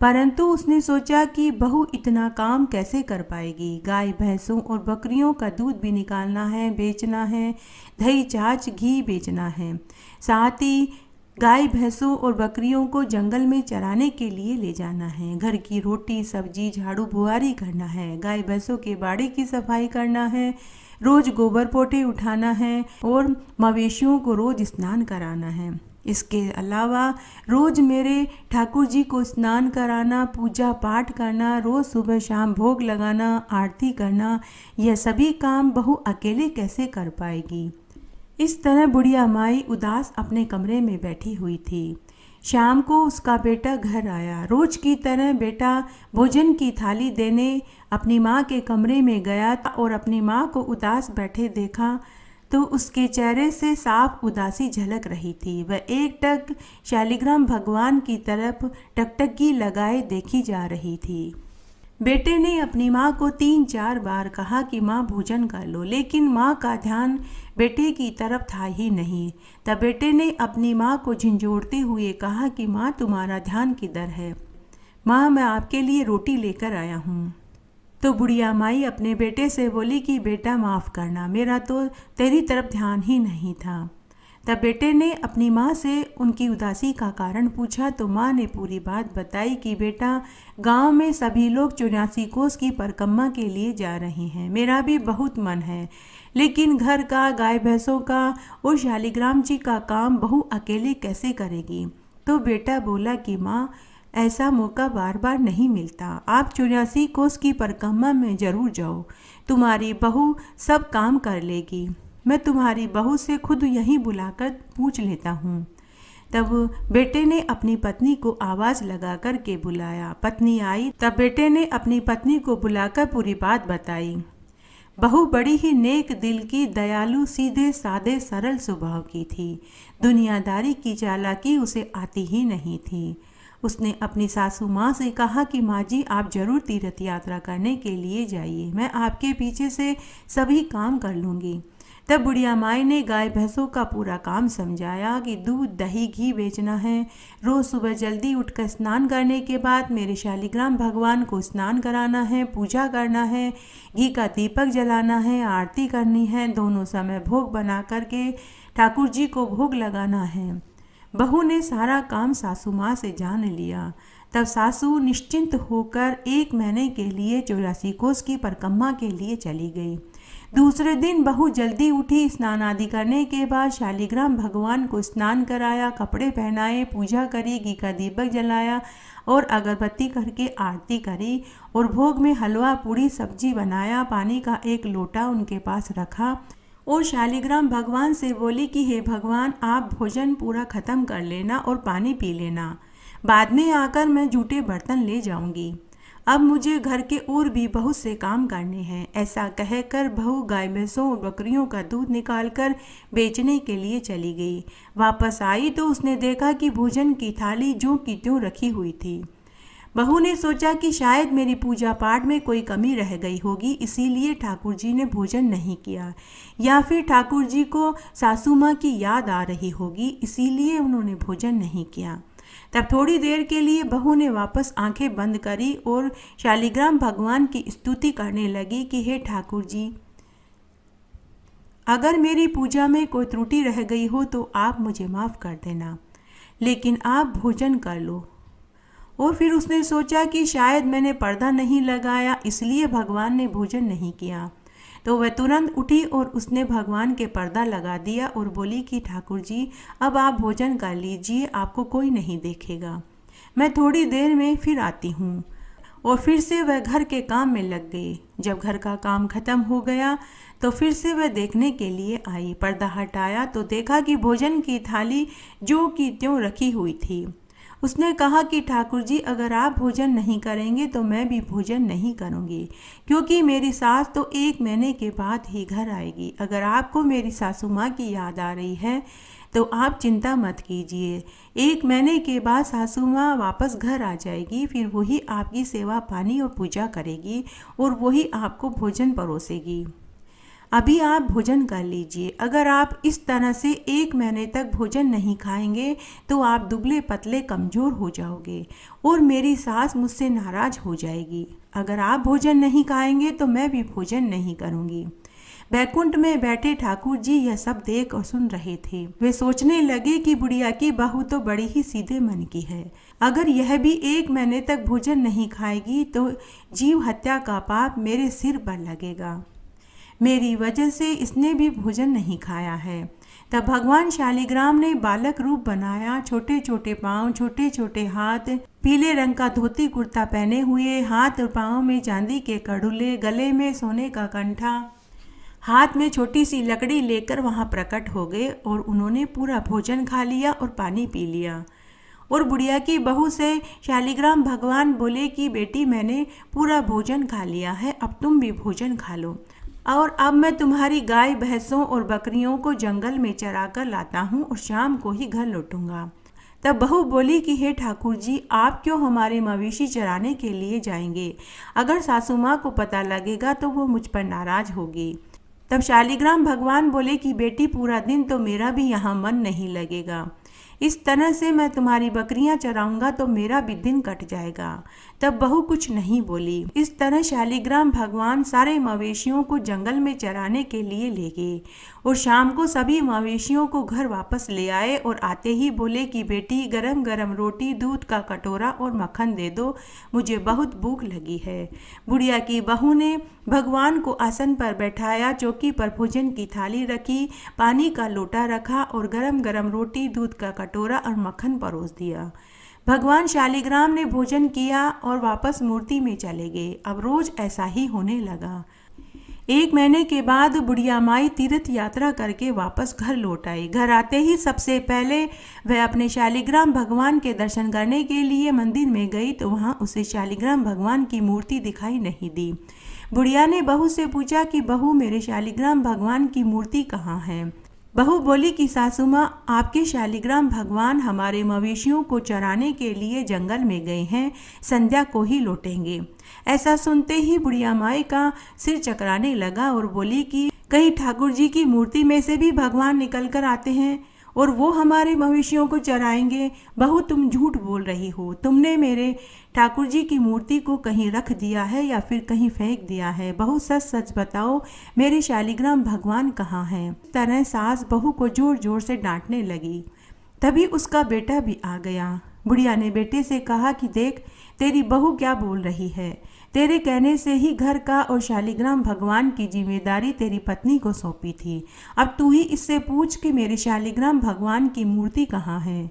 परंतु उसने सोचा कि बहू इतना काम कैसे कर पाएगी। गाय भैंसों और बकरियों का दूध भी निकालना है, बेचना है, दही छाछ घी बेचना है, साथ ही गाय भैंसों और बकरियों को जंगल में चराने के लिए ले जाना है, घर की रोटी सब्जी झाड़ू बुआरी करना है, गाय भैंसों के बाड़े की सफाई करना है, रोज गोबर पोटे उठाना है और मवेशियों को रोज स्नान कराना है। इसके अलावा रोज मेरे ठाकुर जी को स्नान कराना, पूजा पाठ करना, रोज सुबह शाम भोग लगाना, आरती करना, यह सभी काम बहू अकेले कैसे कर पाएगी। इस तरह बुढ़िया माई उदास अपने कमरे में बैठी हुई थी। शाम को उसका बेटा घर आया। रोज की तरह बेटा भोजन की थाली देने अपनी माँ के कमरे में गया और अपनी माँ को उदास बैठे देखा तो उसके चेहरे से साफ उदासी झलक रही थी। वह एकटक शालिग्राम भगवान की तरफ टकटकी लगाए देखी जा रही थी। बेटे ने अपनी माँ को 3-4 बार कहा कि माँ भोजन कर लो, लेकिन माँ का ध्यान बेटे की तरफ था ही नहीं। तब बेटे ने अपनी माँ को झंझोड़ते हुए कहा कि माँ तुम्हारा ध्यान किधर है? माँ मैं आपके लिए रोटी लेकर आया हूँ। तो बुढ़िया माई अपने बेटे से बोली कि बेटा माफ़ करना, मेरा तो तेरी तरफ ध्यान ही नहीं था। तब बेटे ने अपनी माँ से उनकी उदासी का कारण पूछा तो माँ ने पूरी बात बताई कि बेटा गांव में सभी लोग 84 कोस की परिक्रमा के लिए जा रहे हैं, मेरा भी बहुत मन है, लेकिन घर का गाय भैंसों का और शालिग्राम जी का काम बहू अकेले कैसे करेगी। तो बेटा बोला कि माँ ऐसा मौका बार बार नहीं मिलता, आप 84 कोस की परिक्रमा में ज़रूर जाओ, तुम्हारी बहू सब काम कर लेगी, मैं तुम्हारी बहू से खुद यहीं बुलाकर पूछ लेता हूँ। तब बेटे ने अपनी पत्नी को आवाज़ लगा कर के बुलाया। पत्नी आई। तब बेटे ने अपनी पत्नी को बुलाकर पूरी बात बताई। बहू बड़ी ही नेक दिल की, दयालु, सीधे साधे सरल स्वभाव की थी। दुनियादारी की चालाकी उसे आती ही नहीं थी। उसने अपनी सासू माँ से कहा कि माँ जी आप जरूर तीर्थ यात्रा करने के लिए जाइए, मैं आपके पीछे से सभी काम कर लूँगी। तब बुढ़िया माई ने गाय भैंसों का पूरा काम समझाया कि दूध दही घी बेचना है, रोज़ सुबह जल्दी उठकर स्नान करने के बाद मेरे शालिग्राम भगवान को स्नान कराना है, पूजा करना है, घी का दीपक जलाना है, आरती करनी है, दोनों समय भोग बना करके ठाकुर जी को भोग लगाना है। बहू ने सारा काम सासू माँ से जान लिया। तब सासू निश्चिंत होकर 1 महीने के लिए 84 कोस की परिक्रमा के लिए चली गई। दूसरे दिन बहू जल्दी उठी। स्नान आदि करने के बाद शालिग्राम भगवान को स्नान कराया, कपड़े पहनाए, पूजा करी, घी का दीपक जलाया और अगरबत्ती करके आरती करी और भोग में हलवा पूड़ी सब्जी बनाया। पानी का 1 लोटा उनके पास रखा और शालिग्राम भगवान से बोली कि हे भगवान आप भोजन पूरा ख़त्म कर लेना और पानी पी लेना, बाद में आकर मैं जूठे बर्तन ले जाऊंगी। अब मुझे घर के और भी बहुत से काम करने हैं। ऐसा कहकर बहू गाय भैंसों और बकरियों का दूध निकालकर बेचने के लिए चली गई। वापस आई तो उसने देखा कि भोजन की थाली ज्यों की त्यों रखी हुई थी। बहू ने सोचा कि शायद मेरी पूजा पाठ में कोई कमी रह गई होगी, इसीलिए ठाकुर जी ने भोजन नहीं किया, या फिर ठाकुर जी को सासू माँ की याद आ रही होगी, इसीलिए उन्होंने भोजन नहीं किया। तब थोड़ी देर के लिए बहू ने वापस आंखें बंद करी और शालिग्राम भगवान की स्तुति करने लगी कि हे ठाकुर जी, अगर मेरी पूजा में कोई त्रुटि रह गई हो तो आप मुझे माफ़ कर देना, लेकिन आप भोजन कर लो। और फिर उसने सोचा कि शायद मैंने पर्दा नहीं लगाया, इसलिए भगवान ने भोजन नहीं किया। तो वह तुरंत उठी और उसने भगवान के पर्दा लगा दिया और बोली कि ठाकुर जी अब आप भोजन कर लीजिए, आपको कोई नहीं देखेगा, मैं थोड़ी देर में फिर आती हूँ। और फिर से वह घर के काम में लग गई। जब घर का काम खत्म हो गया तो फिर से वह देखने के लिए आई। पर्दा हटाया तो देखा कि भोजन की थाली ज्यों की त्यों रखी हुई थी। उसने कहा कि ठाकुर जी अगर आप भोजन नहीं करेंगे तो मैं भी भोजन नहीं करूँगी, क्योंकि मेरी सास तो 1 महीने के बाद ही घर आएगी। अगर आपको मेरी सासू माँ की याद आ रही है तो आप चिंता मत कीजिए। 1 महीने के बाद सासू माँ वापस घर आ जाएगी, फिर वही आपकी सेवा पानी और पूजा करेगी और वही आपको भोजन परोसेगी। अभी आप भोजन कर लीजिए। अगर आप इस तरह से 1 महीने तक भोजन नहीं खाएंगे तो आप दुबले पतले कमज़ोर हो जाओगे और मेरी सास मुझसे नाराज़ हो जाएगी। अगर आप भोजन नहीं खाएंगे तो मैं भी भोजन नहीं करूँगी। बैकुंठ में बैठे ठाकुर जी यह सब देख और सुन रहे थे। वे सोचने लगे कि बुढ़िया की बहू तो बड़ी ही सीधे मन की है। अगर यह भी 1 महीने तक भोजन नहीं खाएगी तो जीव हत्या का पाप मेरे सिर पर लगेगा। मेरी वजह से इसने भी भोजन नहीं खाया है। तब भगवान शालिग्राम ने बालक रूप बनाया। छोटे छोटे पाँव, छोटे छोटे हाथ, पीले रंग का धोती कुर्ता पहने हुए, हाथ और पाँव में चांदी के कड़ुले, गले में सोने का कंठा, हाथ में छोटी सी लकड़ी लेकर वहाँ प्रकट हो गए और उन्होंने पूरा भोजन खा लिया और पानी पी लिया। और बुढ़िया की बहू से शालिग्राम भगवान बोले कि बेटी, मैंने पूरा भोजन खा लिया है, अब तुम भी भोजन खा लो और अब मैं तुम्हारी गाय भैंसों और बकरियों को जंगल में चरा कर लाता हूँ और शाम को ही घर लौटूंगा। तब बहू बोली कि हे ठाकुर जी, आप क्यों हमारे मवेशी चराने के लिए जाएंगे? अगर सासू माँ को पता लगेगा तो वो मुझ पर नाराज होगी। तब शालिग्राम भगवान बोले कि बेटी, पूरा दिन तो मेरा भी यहाँ मन नहीं लगेगा। इस तरह से मैं तुम्हारी बकरियां चराऊंगा तो मेरा भी दिन कट जाएगा। तब बहू कुछ नहीं बोली। इस तरह शालिग्राम भगवान सारे मवेशियों को जंगल में चराने के लिए ले गए और शाम को सभी मवेशियों को घर वापस ले आए और आते ही बोले कि बेटी, गरम गरम रोटी, दूध का कटोरा और मक्खन दे दो, मुझे बहुत भूख लगी है। बुढ़िया की बहू ने भगवान को आसन पर बैठाया, चौकी पर भोजन की थाली रखी, पानी का लोटा रखा और गरम गरम रोटी, दूध का कटोरा और मक्खन परोस दिया। भगवान शालिग्राम ने भोजन किया और वापस मूर्ति में चले गए। अब रोज ऐसा ही होने लगा। 1 महीने के बाद बुढ़िया माई तीर्थ यात्रा करके वापस घर लौट आई। घर आते ही सबसे पहले वह अपने शालिग्राम भगवान के दर्शन करने के लिए मंदिर में गई तो वहाँ उसे शालिग्राम भगवान की मूर्ति दिखाई नहीं दी। बुढ़िया ने बहू से पूछा कि बहू, मेरे शालिग्राम भगवान की मूर्ति कहाँ है? बहू बोली कि सासू माँ, आपके शालिग्राम भगवान हमारे मवेशियों को चराने के लिए जंगल में गए हैं, संध्या को ही लौटेंगे। ऐसा सुनते ही बुढ़िया माई का सिर चकराने लगा और बोली कि कहीं ठाकुर जी की मूर्ति में से भी भगवान निकल कर आते हैं और वो हमारे मवेशियों को चराएंगे। बहू, तुम झूठ बोल रही हो। तुमने मेरे ठाकुर जी की मूर्ति को कहीं रख दिया है या फिर कहीं फेंक दिया है। बहू, सच सच बताओ, मेरे शालिग्राम भगवान कहाँ हैं? तरह सास बहू को जोर जोर से डांटने लगी। तभी उसका बेटा भी आ गया। बुढ़िया ने बेटे से कहा कि देख, तेरी बहू क्या बोल रही है। तेरे कहने से ही घर का और शालिग्राम भगवान की जिम्मेदारी तेरी पत्नी को सौंपी थी। अब तू ही इससे पूछ कि मेरे शालिग्राम भगवान की मूर्ति कहाँ है।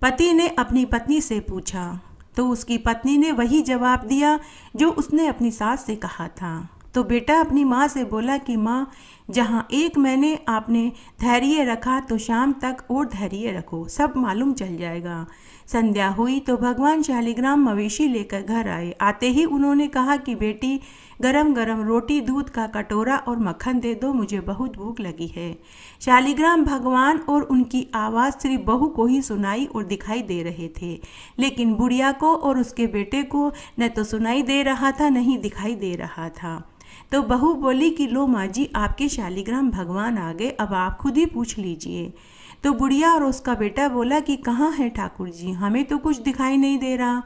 पति ने अपनी पत्नी से पूछा तो उसकी पत्नी ने वही जवाब दिया जो उसने अपनी सास से कहा था। तो बेटा अपनी माँ से बोला कि माँ, जहाँ 1 महीने आपने धैर्य रखा तो शाम तक और धैर्य रखो, सब मालूम चल जाएगा। संध्या हुई तो भगवान शालिग्राम मवेशी लेकर घर आए। आते ही उन्होंने कहा कि बेटी, गरम गरम रोटी, दूध का कटोरा और मक्खन दे दो, मुझे बहुत भूख लगी है। शालिग्राम भगवान और उनकी आवाज़ सिर्फ बहू को ही सुनाई और दिखाई दे रहे थे, लेकिन बुढ़िया को और उसके बेटे को न तो सुनाई दे रहा था, नहीं दिखाई दे रहा था। तो बहू बोली कि लो माँ जी, आपके शालिग्राम भगवान आ गए, अब आप खुद ही पूछ लीजिए। तो बुढ़िया और उसका बेटा बोला कि कहाँ है ठाकुर जी, हमें तो कुछ दिखाई नहीं दे रहा।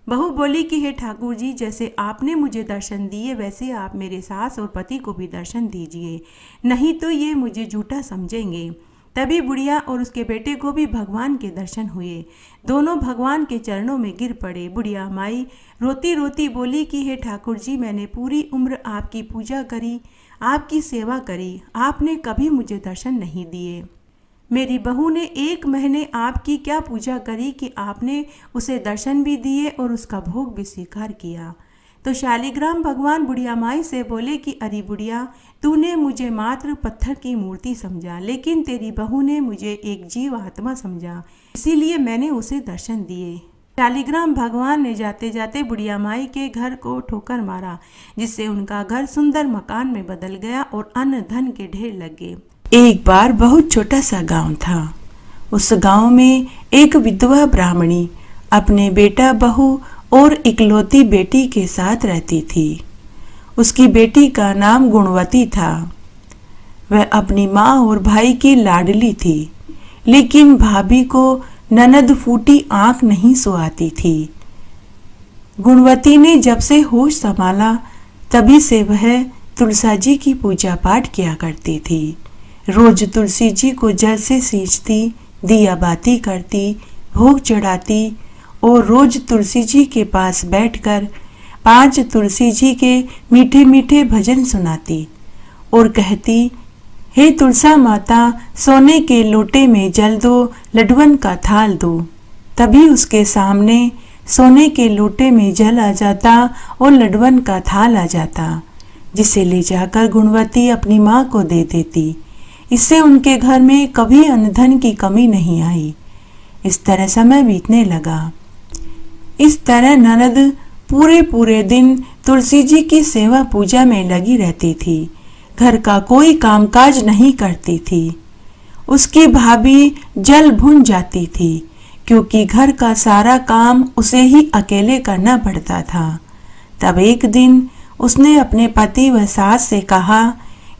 बहू बोली कि हे ठाकुर जी, जैसे आपने मुझे दर्शन दिए वैसे आप मेरे सास और पति को भी दर्शन दीजिए, नहीं तो ये मुझे झूठा समझेंगे। तभी बुढ़िया और उसके बेटे को भी भगवान के दर्शन हुए। दोनों भगवान के चरणों में गिर पड़े। बुढ़िया माई रोती रोती बोली कि हे ठाकुर जी, मैंने पूरी उम्र आपकी पूजा करी, आपकी सेवा करी, आपने कभी मुझे दर्शन नहीं दिए। मेरी बहू ने 1 महीने आपकी क्या पूजा करी कि आपने उसे दर्शन भी दिए और उसका भोग भी स्वीकार किया। तो शालिग्राम भगवान बुढ़िया माई से बोले कि अरे बुढ़िया, तूने मुझे मात्र पत्थर की मूर्ति समझा, लेकिन तेरी बहू ने मुझे एक जीव आत्मा समझा, इसीलिए मैंने उसे दर्शन दिए। शालिग्राम भगवान ने जाते जाते बुढ़िया माई के घर को ठोकर मारा, जिससे उनका घर सुंदर मकान में बदल गया और अन्न धन के ढेर लग गए। एक बार बहुत छोटा सा गांव था। उस गांव में एक विधवा ब्राह्मणी अपने बेटा, बहू और इकलौती बेटी के साथ रहती थी। उसकी बेटी का नाम गुणवती था। वह अपनी माँ और भाई की लाडली थी, लेकिन भाभी को ननद फूटी आंख नहीं सुहाती थी। गुणवती ने जब से होश संभाला तभी से वह तुलसा जी की पूजा पाठ किया करती थी। रोज तुलसी जी को जल से सींचती, दिया बाती करती, भोग चढ़ाती और रोज तुलसी जी के पास बैठकर 5 तुलसी जी के मीठे मीठे भजन सुनाती और कहती, हे तुलसा माता, सोने के लोटे में जल दो, लडवन का थाल दो। तभी उसके सामने सोने के लोटे में जल आ जाता और लडवन का थाल आ जाता, जिसे ले जाकर गुणवती अपनी माँ को दे देती। इससे उनके घर में कभी अन्न धन की कमी नहीं आई। इस तरह समय बीतने लगा। इस तरह ननद पूरे दिन तुलसी जी की सेवा पूजा में लगी रहती थी। घर का कोई कामकाज नहीं करती थी। उसकी भाभी जल भून जाती थी, क्योंकि घर का सारा काम उसे ही अकेले करना पड़ता था। तब एक दिन उसने अपने पति व सास से कहा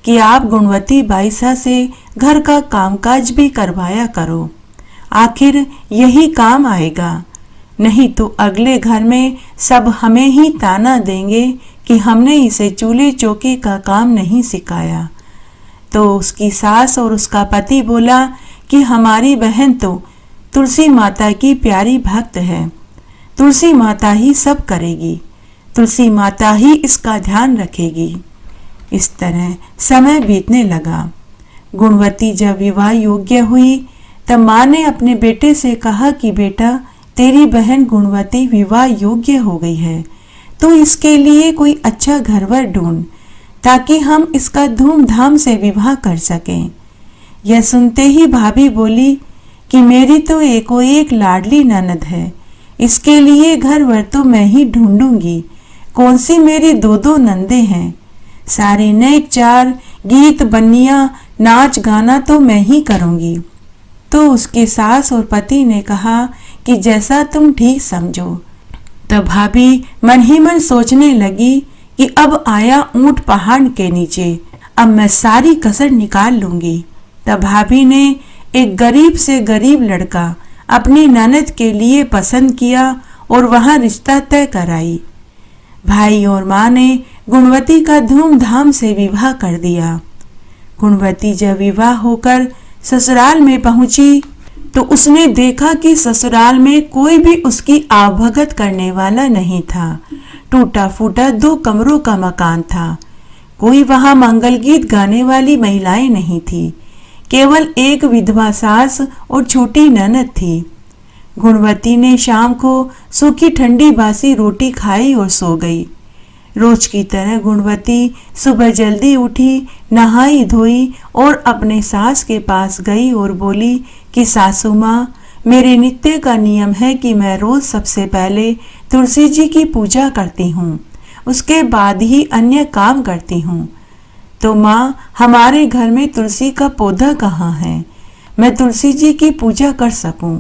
कि आप गुणवती बाईसा से घर का कामकाज भी करवाया करो, आखिर यही काम आएगा। नहीं तो अगले घर में सब हमें ही ताना देंगे कि हमने इसे चूल्हे चौके का काम नहीं सिखाया। तो उसकी सास और उसका पति बोला कि हमारी बहन तो तुलसी माता की प्यारी भक्त है, तुलसी माता ही सब करेगी, तुलसी माता ही इसका ध्यान रखेगी। इस तरह समय बीतने लगा। गुणवती जब विवाह योग्य हुई तब माँ ने अपने बेटे से कहा कि बेटा, तेरी बहन गुणवती विवाह योग्य हो गई है, तो इसके लिए कोई अच्छा घरवर ढूंढ, ताकि हम इसका धूमधाम से विवाह कर सकें। यह सुनते ही भाभी बोली कि मेरी तो एक लाडली ननद है, इसके लिए घरवर तो मैं ही ढूंढूंगी। कौन सी मेरी 2 नंदे हैं, सारे नेक चार गीत बन्निया नाच गाना तो मैं ही करूंगी। तो उसके सास और पति ने कहा कि जैसा तुम ठीक समझो। तब भाभी मन ही मन सोचने लगी कि अब आया ऊंट पहाड़ के नीचे, अब मैं सारी कसर निकाल लूंगी। तब भाभी ने एक गरीब से गरीब लड़का अपनी ननद के लिए पसंद किया और वहां रिश्ता तय कराई। भाई और माँ ने गुणवती का धूमधाम से विवाह कर दिया। गुणवती जब विवाह होकर ससुराल में पहुंची तो उसने देखा कि ससुराल में कोई भी उसकी आवभगत करने वाला नहीं था। टूटा फूटा 2 कमरों का मकान था। कोई वहां मंगल गीत गाने वाली महिलाएं नहीं थी। केवल एक विधवा सास और छोटी ननद थी। गुणवती ने शाम को सूखी ठंडी बासी रोटी खाई और सो गई। रोज की तरह गुणवती सुबह जल्दी उठी, नहाई धोई और अपने सास के पास गई और बोली कि सासू माँ, मेरे नित्य का नियम है कि मैं रोज सबसे पहले तुलसी जी की पूजा करती हूँ, उसके बाद ही अन्य काम करती हूँ। तो माँ, हमारे घर में तुलसी का पौधा कहाँ है, मैं तुलसी जी की पूजा कर सकूं।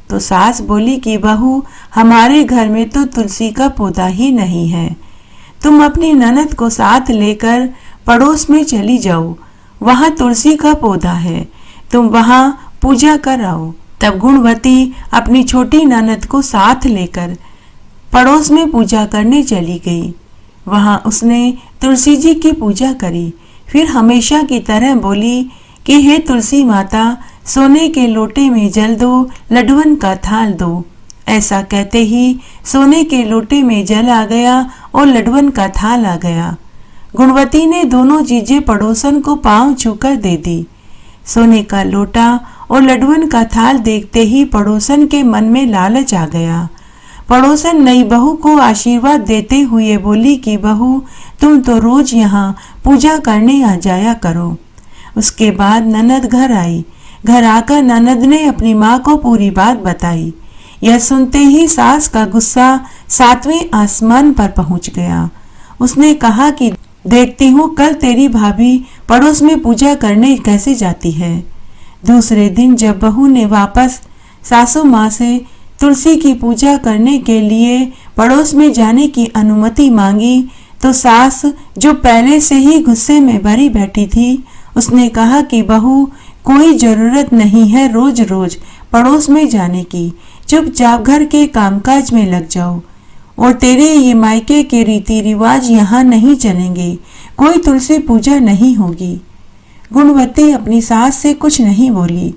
तो सास बोली कि बहू, हमारे घर में तो तुलसी का पौधा ही नहीं है, तुम अपनी ननद को साथ लेकर पड़ोस में चली जाओ, वहां तुलसी का पौधा है, तुम वहां पूजा कर आओ। तब गुणवती अपनी छोटी ननद को साथ लेकर पड़ोस में पूजा करने चली गई। वहां उसने तुलसी जी की पूजा करी। फिर हमेशा की तरह बोली कि हे तुलसी माता, सोने के लोटे में जल दो, लडवन का थाल दो। ऐसा कहते ही सोने के लोटे में जल आ गया और लडवन का थाल आ गया। गुणवती ने दोनों चीजें पड़ोसन को पांव छूकर दे दी। सोने का लोटा और लडवन का थाल देखते ही पड़ोसन के मन में लालच आ गया। पड़ोसन नई बहू को आशीर्वाद देते हुए बोली कि बहू, तुम तो रोज यहाँ पूजा करने आ जाया करो। उसके बाद ननद घर आई। घर आकर ननद ने अपनी माँ को पूरी बात बताई। यह सुनते ही सास का गुस्सा 7वें आसमान पर पहुंच गया। उसने कहा कि देखती हूँ कल तेरी भाभी पड़ोस में पूजा करने कैसे जाती है। दूसरे दिन जब बहू ने वापस सासू माँ से तुलसी की पूजा करने के लिए पड़ोस में जाने की अनुमति मांगी तो सास, जो पहले से ही गुस्से में भरी बैठी थी, उसने कहा कि बहू, कोई जरूरत नहीं है रोज रोज पड़ोस में जाने की, चुपचाप घर के कामकाज में लग जाओ। और तेरे ये मायके के रीति रिवाज यहाँ नहीं चलेंगे, कोई तुलसी पूजा नहीं होगी। गुणवती अपनी सास से कुछ नहीं बोली।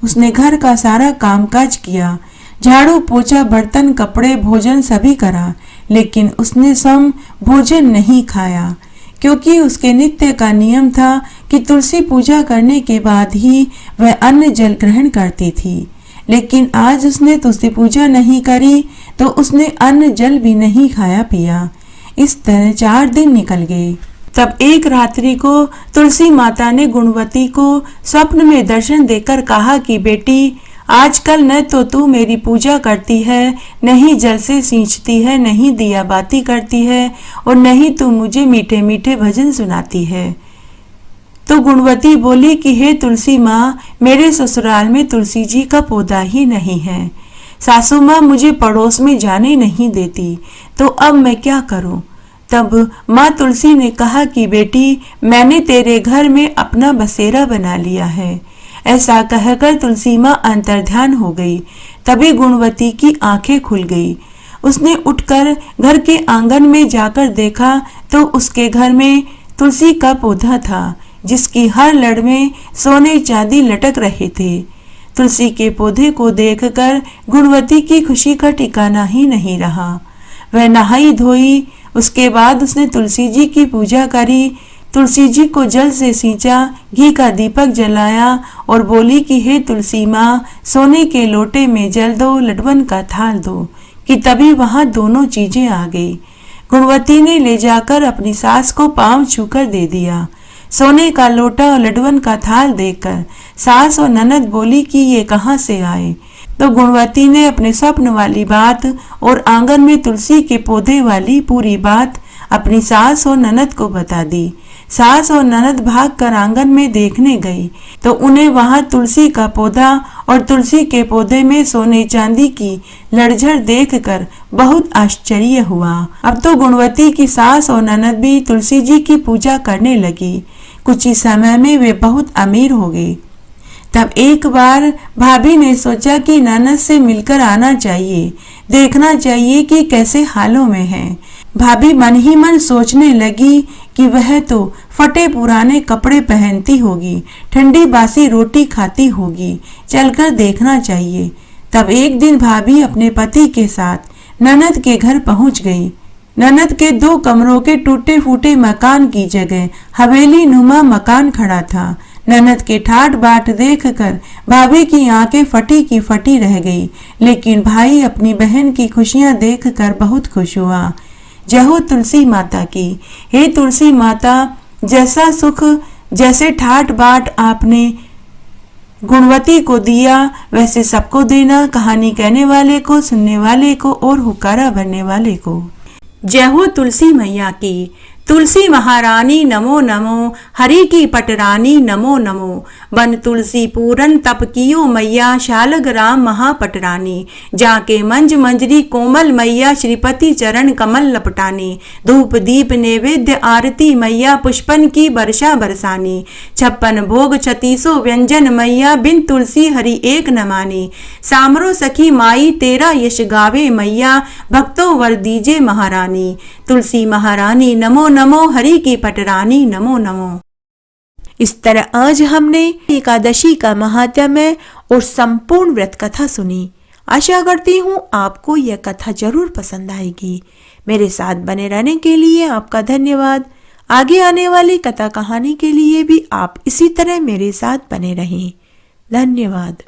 उसने घर का सारा कामकाज किया, झाड़ू पोछा, बर्तन, कपड़े, भोजन सभी करा, लेकिन उसने सम भोजन नहीं खाया, क्योंकि उसके नित्य का नियम था कि तुलसी पूजा करने के बाद ही वह अन्न जल ग्रहण करती थी। लेकिन आज उसने तुलसी पूजा नहीं करी तो उसने अन्न जल भी नहीं खाया पिया। इस तरह 4 दिन निकल गए। तब एक रात्रि को तुलसी माता ने गुणवती को स्वप्न में दर्शन देकर कहा कि बेटी, आजकल न तो तू मेरी पूजा करती है, न ही जल से सींचती है, न ही दिया बाती करती है, और न ही तू मुझे मीठे मीठे भजन सुनाती है। तो गुणवती बोली कि हे तुलसी माँ, मेरे ससुराल में तुलसी जी का पौधा ही नहीं है। सासू माँ मुझे पड़ोस में जाने नहीं देती, तो अब मैं क्या करूँ। तब माँ तुलसी ने कहा कि बेटी, मैंने तेरे घर में अपना बसेरा बना लिया है। ऐसा कहकर तुलसी माँ अंतर्ध्यान हो गई। तभी गुणवती की आंखें खुल गई। उसने उठकर घर के आंगन में जाकर देखा तो उसके घर में तुलसी का पौधा था, जिसकी हर लड़ में सोने चांदी लटक रहे थे। तुलसी के पौधे को देखकर गुणवती की खुशी का ठिकाना ही नहीं रहा। वह नहाई धोई, उसके बाद उसने तुलसी जी की पूजा करी, तुलसी जी को जल से सींचा, घी का दीपक जलाया और बोली कि हे तुलसी माँ, सोने के लोटे में जल दो, लडवन का थाल दो। कि तभी वहां दोनों चीजें आ गई। गुणवती ने ले जाकर अपनी सास को पांव छूकर दे दिया। सोने का लोटा और लडवन का थाल देखकर सास और ननद बोली कि ये कहाँ से आए। तो गुणवती ने अपने स्वप्न वाली बात और आंगन में तुलसी के पौधे वाली पूरी बात अपनी सास और ननद को बता दी। सास और ननद भागकर आंगन में देखने गई तो उन्हें वहां तुलसी का पौधा और तुलसी के पौधे में सोने चांदी की लड़झड़ देखकर बहुत आश्चर्य हुआ। अब तो गुणवती की सास और ननद भी तुलसी जी की पूजा करने लगी। कुछ ही समय में वे बहुत अमीर हो गए। तब एक बार भाभी ने सोचा कि ननद से मिलकर आना चाहिए, देखना चाहिए कि कैसे हालों में हैं। भाभी मन ही मन सोचने लगी कि वह तो फटे पुराने कपड़े पहनती होगी, ठंडी बासी रोटी खाती होगी, चलकर देखना चाहिए। तब एक दिन भाभी अपने पति के साथ ननद के घर पहुंच गई। ननद के 2 कमरों के टूटे फूटे मकान की जगह हवेली नुमा मकान खड़ा था। ननद के ठाट बाट देखकर भाभी की आंखें फटी की फटी रह गई, लेकिन भाई अपनी बहन की खुशियां देखकर बहुत खुश हुआ। जय हो तुलसी माता की। हे तुलसी माता, जैसा सुख, जैसे ठाट बाट आपने गुणवती को दिया, वैसे सबको देना, कहानी कहने वाले को, सुनने वाले को और हुक्कारा भरने वाले को। जय हो तुलसी मैया की। तुलसी महारानी नमो नमो, हरि की पटरानी नमो नमो। बन तुलसी पूरन तप कियो मैया, शालग्राम महापटरानी। जाके मंज मंजरी कोमल मैया, श्रीपति चरण कमल लपटानी। धूप दीप नैवेद्य आरती मैया, पुष्पन की वर्षा बरसानी। 56 भोग 36 व्यंजन मैया, बिन तुलसी हरि एक न मानी। सामरो सखी माई तेरा यश गावे मैया, भक्तों वर दीजे महारानी। तुलसी महारानी नमो नमो, हरि की पटरानी नमो नमो। इस तरह आज हमने एकादशी का महात्म्य और संपूर्ण व्रत कथा सुनी। आशा करती हूँ आपको यह कथा जरूर पसंद आएगी। मेरे साथ बने रहने के लिए आपका धन्यवाद। आगे आने वाली कथा कहानी के लिए भी आप इसी तरह मेरे साथ बने रहें। धन्यवाद।